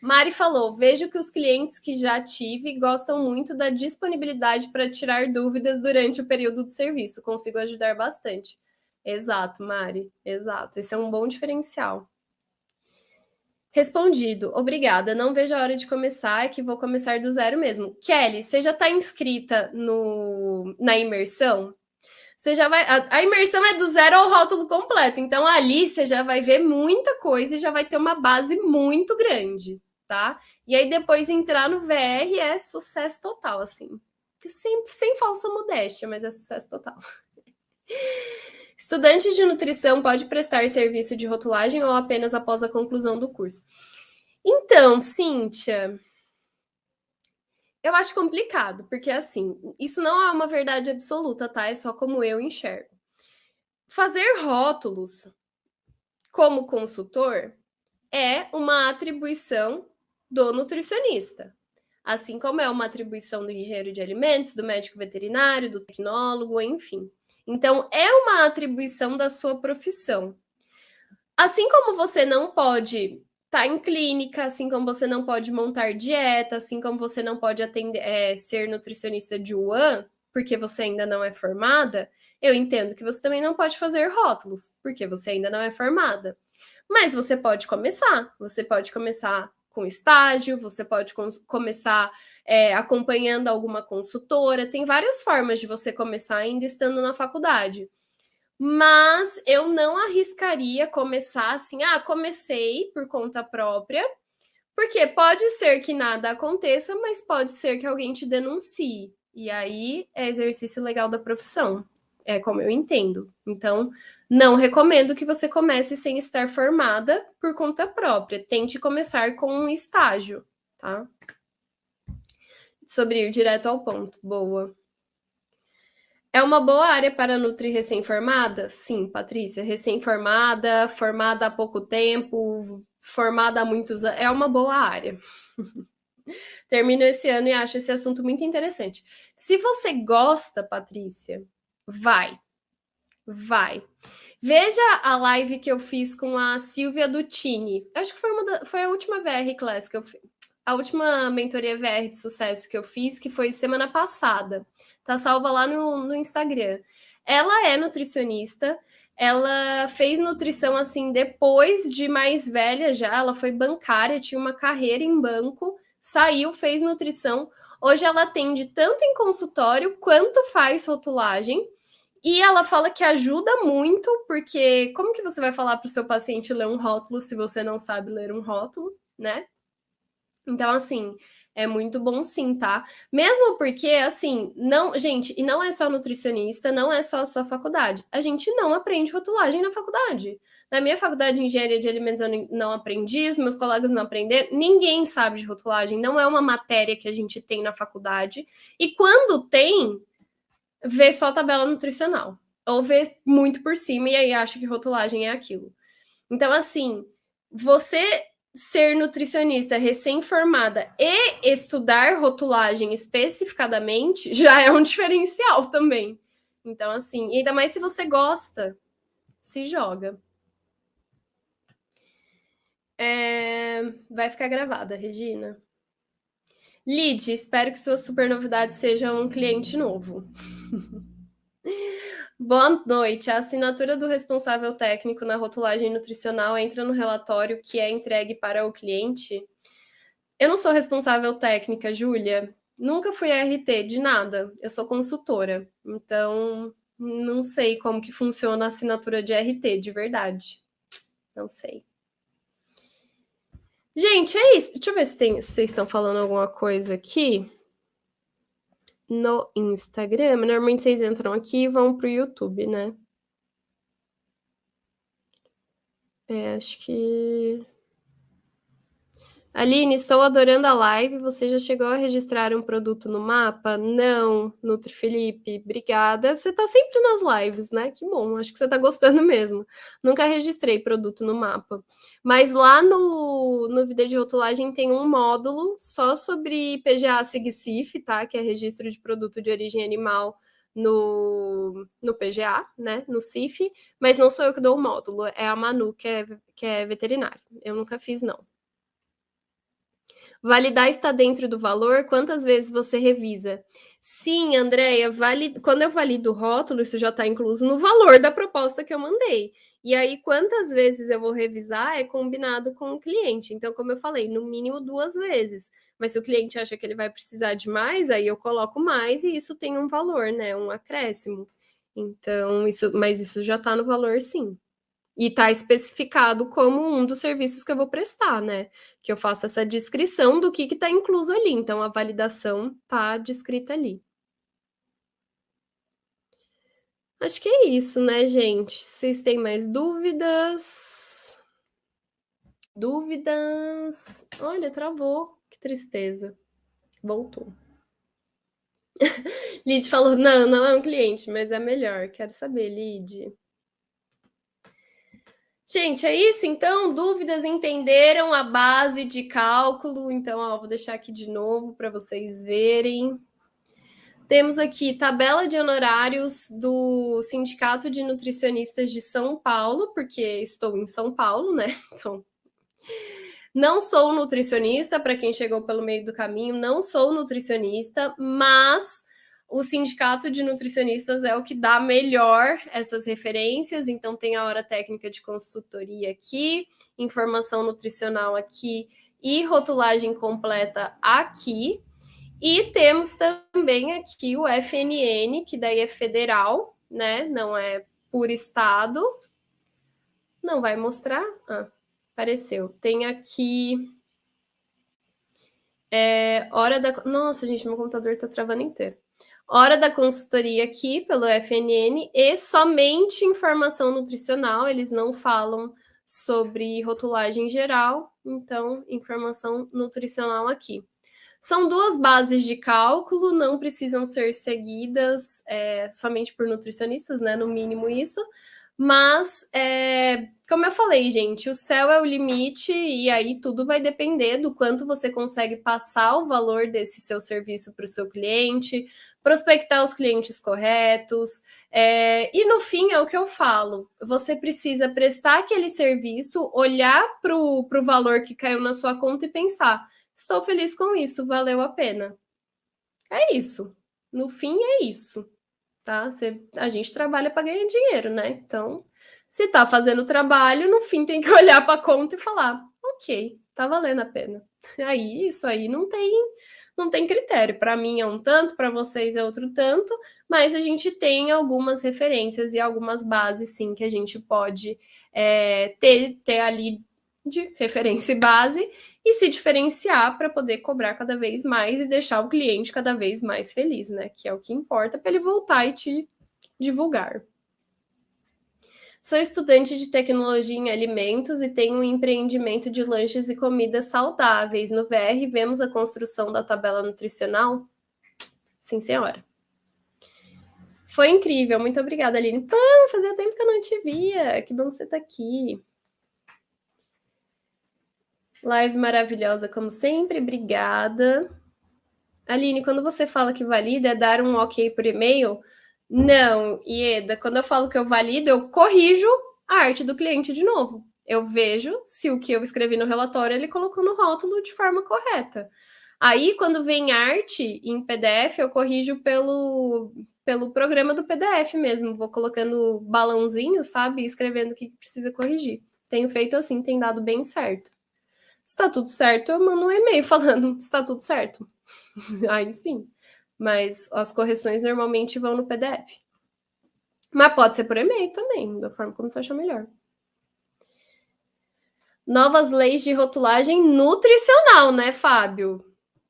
Mari falou, vejo que os clientes que já tive gostam muito da disponibilidade para tirar dúvidas durante o período de serviço. Consigo ajudar bastante. Exato, Mari, exato. Esse é um bom diferencial. Respondido, obrigada. Não vejo a hora de começar, é que vou começar do zero mesmo. Kelly, você já está inscrita na imersão? Você já vai. A imersão é do zero ao rótulo completo. Então, ali você já vai ver muita coisa e já vai ter uma base muito grande, tá? E aí, depois entrar no VR é sucesso total, assim. Sem falsa modéstia, mas é sucesso total. Estudante de nutrição pode prestar serviço de rotulagem ou apenas após a conclusão do curso? Então, Cíntia, eu acho complicado, porque assim, isso não é uma verdade absoluta, tá? É só como eu enxergo. Fazer rótulos como consultor é uma atribuição do nutricionista. Assim como é uma atribuição do engenheiro de alimentos, do médico veterinário, do tecnólogo, enfim. Então, é uma atribuição da sua profissão. Assim como você não pode estar em clínica, assim como você não pode montar dieta, assim como você não pode ser nutricionista de UAN, porque você ainda não é formada, eu entendo que você também não pode fazer rótulos, porque você ainda não é formada. Mas você pode começar com estágio, você pode começar acompanhando alguma consultora, tem várias formas de você começar ainda estando na faculdade. Mas eu não arriscaria começar assim, comecei por conta própria, porque pode ser que nada aconteça, mas pode ser que alguém te denuncie. E aí é exercício legal da profissão. É como eu entendo. Então, não recomendo que você comece sem estar formada por conta própria. Tente começar com um estágio, tá? Sobre ir direto ao ponto. Boa. É uma boa área para nutri recém-formada? Sim, Patrícia. Recém-formada, formada há pouco tempo, formada há muitos anos. É uma boa área. Termino esse ano e acho esse assunto muito interessante. Se você gosta, Patrícia, vai. Vai. Veja a live que eu fiz com a Silvia Dutini. Acho que foi a última VR Class que eu fiz. A última mentoria VR de sucesso que eu fiz, que foi semana passada. Tá salva lá no Instagram. Ela é nutricionista. Ela fez nutrição assim depois de mais velha já. Ela foi bancária, tinha uma carreira em banco, saiu, fez nutrição. Hoje ela atende tanto em consultório quanto faz rotulagem. E ela fala que ajuda muito, porque como que você vai falar para o seu paciente ler um rótulo se você não sabe ler um rótulo, né? Então, assim, é muito bom sim, tá? Mesmo porque, assim, não, gente, e não é só nutricionista, não é só a sua faculdade. A gente não aprende rotulagem na faculdade. Na minha faculdade de engenharia de alimentos eu não aprendi, os meus colegas não aprenderam, ninguém sabe de rotulagem, não é uma matéria que a gente tem na faculdade. E quando tem, vê só a tabela nutricional. Ou vê muito por cima e aí acha que rotulagem é aquilo. Então, assim, você ser nutricionista recém-formada e estudar rotulagem especificadamente já é um diferencial também. Então, assim, ainda mais se você gosta, se joga. Vai ficar gravada, Regina. Lid, espero que sua super novidade seja um cliente novo. Boa noite. A assinatura do responsável técnico na rotulagem nutricional entra no relatório que é entregue para o cliente? Eu não sou responsável técnica, Júlia. Nunca fui RT de nada. Eu sou consultora. Então, não sei como que funciona a assinatura de RT, de verdade. Não sei. Gente, é isso. Deixa eu ver se vocês estão falando alguma coisa aqui no Instagram. Normalmente vocês entram aqui e vão pro YouTube, né? Acho que Aline, estou adorando a live. Você já chegou a registrar um produto no mapa? Não, Nutri Felipe, obrigada. Você tá sempre nas lives, né? Que bom, acho que você tá gostando mesmo. Nunca registrei produto no mapa. Mas lá no vídeo de rotulagem tem um módulo só sobre PGA SIGCIF, tá? Que é registro de produto de origem animal no PGA, né? No CIF. Mas não sou eu que dou o módulo, é a Manu, que é veterinária. Eu nunca fiz, não. Validar está dentro do valor? Quantas vezes você revisa? Sim, Andréia, quando eu valido o rótulo, isso já está incluso no valor da proposta que eu mandei. E aí, quantas vezes eu vou revisar é combinado com o cliente. Então, como eu falei, no mínimo 2 vezes. Mas se o cliente acha que ele vai precisar de mais, aí eu coloco mais e isso tem um valor, né? Um acréscimo. Então, mas isso já está no valor, sim. E está especificado como um dos serviços que eu vou prestar, né? Que eu faço essa descrição do que está incluso ali. Então, a validação está descrita ali. Acho que é isso, né, gente? Vocês têm mais dúvidas? Dúvidas? Olha, travou. Que tristeza. Voltou. Lid falou: não, não é um cliente, mas é melhor. Quero saber, Lid. Gente, é isso então? Dúvidas? Entenderam a base de cálculo? Então, ó, vou deixar aqui de novo para vocês verem. Temos aqui tabela de honorários do Sindicato de Nutricionistas de São Paulo, porque estou em São Paulo, né? Então, não sou nutricionista, para quem chegou pelo meio do caminho, não sou nutricionista, mas o Sindicato de Nutricionistas é o que dá melhor essas referências, então tem a hora técnica de consultoria aqui, informação nutricional aqui e rotulagem completa aqui. E temos também aqui o FNN, que daí é federal, né? Não é por estado. Não vai mostrar? Ah, apareceu. Tem aqui... hora da... Nossa, gente, meu computador tá travando inteiro. Hora da consultoria aqui pelo FNN e somente informação nutricional, eles não falam sobre rotulagem geral, então informação nutricional aqui. São 2 bases de cálculo, não precisam ser seguidas somente por nutricionistas, né? No mínimo isso. Mas, como eu falei, gente, o céu é o limite e aí tudo vai depender do quanto você consegue passar o valor desse seu serviço para o seu cliente, prospectar os clientes corretos. E no fim é o que eu falo: você precisa prestar aquele serviço, olhar para o valor que caiu na sua conta e pensar: estou feliz com isso, valeu a pena. É isso. No fim, é isso. Tá? A gente trabalha para ganhar dinheiro, né? Então, se tá fazendo o trabalho, no fim tem que olhar para a conta e falar: ok, tá valendo a pena. Aí, isso aí não tem critério. Para mim é um tanto, para vocês é outro tanto, mas a gente tem algumas referências e algumas bases, sim, que a gente pode ter ali de referência e base e se diferenciar para poder cobrar cada vez mais e deixar o cliente cada vez mais feliz, né? Que é o que importa para ele voltar e te divulgar. Sou estudante de tecnologia em alimentos e tenho um empreendimento de lanches e comidas saudáveis. No VR, vemos a construção da tabela nutricional? Sim, senhora. Foi incrível. Muito obrigada, Aline. Pô, fazia tempo que eu não te via. Que bom que você está aqui. Live maravilhosa, como sempre. Obrigada. Aline, quando você fala que valida, é dar um ok por e-mail? Não, Ieda, quando eu falo que eu valido, eu corrijo a arte do cliente de novo. Eu vejo se o que eu escrevi no relatório ele colocou no rótulo de forma correta. Aí, quando vem arte em PDF, eu corrijo pelo programa do PDF mesmo. Vou colocando balãozinho, sabe? E escrevendo o que precisa corrigir. Tenho feito assim, tem dado bem certo. Se tá tudo certo, eu mando um e-mail falando se tá tudo certo. Aí sim. Mas as correções normalmente vão no PDF. Mas pode ser por e-mail também, da forma como você achar melhor. Novas leis de rotulagem nutricional, né, Fábio?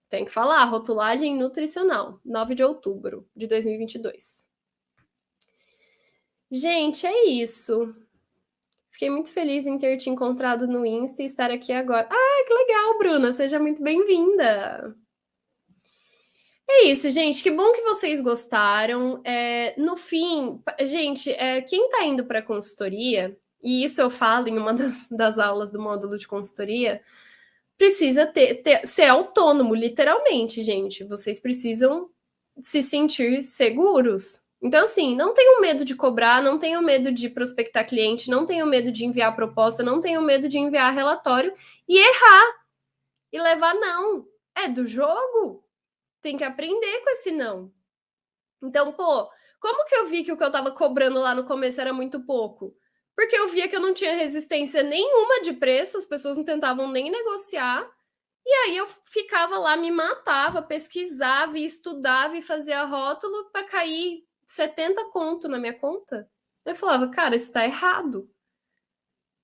Tem que falar, rotulagem nutricional, 9 de outubro de 2022. Gente, é isso. Fiquei muito feliz em ter te encontrado no Insta e estar aqui agora. Ah, que legal, Bruna, seja muito bem-vinda. É isso, gente. Que bom que vocês gostaram. No fim, gente, quem está indo para consultoria, e isso eu falo em uma das aulas do módulo de consultoria, precisa ser autônomo, literalmente, gente. Vocês precisam se sentir seguros. Então, assim, não tenham medo de cobrar, não tenham medo de prospectar cliente, não tenham medo de enviar proposta, não tenham medo de enviar relatório e errar e levar não. É do jogo. Tem que aprender com esse não. Então, pô, como que eu vi que o que eu tava cobrando lá no começo era muito pouco? Porque eu via que eu não tinha resistência nenhuma de preço, as pessoas não tentavam nem negociar. E aí eu ficava lá, me matava, pesquisava e estudava e fazia rótulo para cair 70 conto na minha conta. Eu falava, cara, isso tá errado.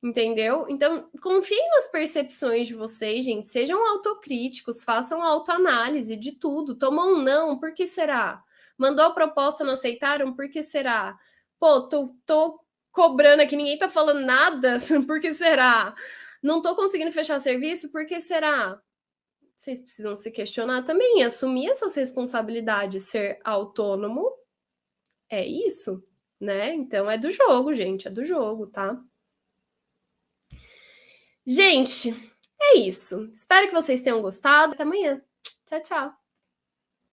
Entendeu? Então, confiem nas percepções de vocês, gente. Sejam autocríticos, façam autoanálise de tudo. Tomou um não, por que será? Mandou a proposta, não aceitaram, por que será? Pô, tô cobrando aqui, ninguém tá falando nada, por que será? Não tô conseguindo fechar serviço, por que será? Vocês precisam se questionar também, assumir essas responsabilidades, ser autônomo é isso, né? Então é do jogo, gente, é do jogo, tá? Gente, é isso. Espero que vocês tenham gostado. Até amanhã. Tchau, tchau.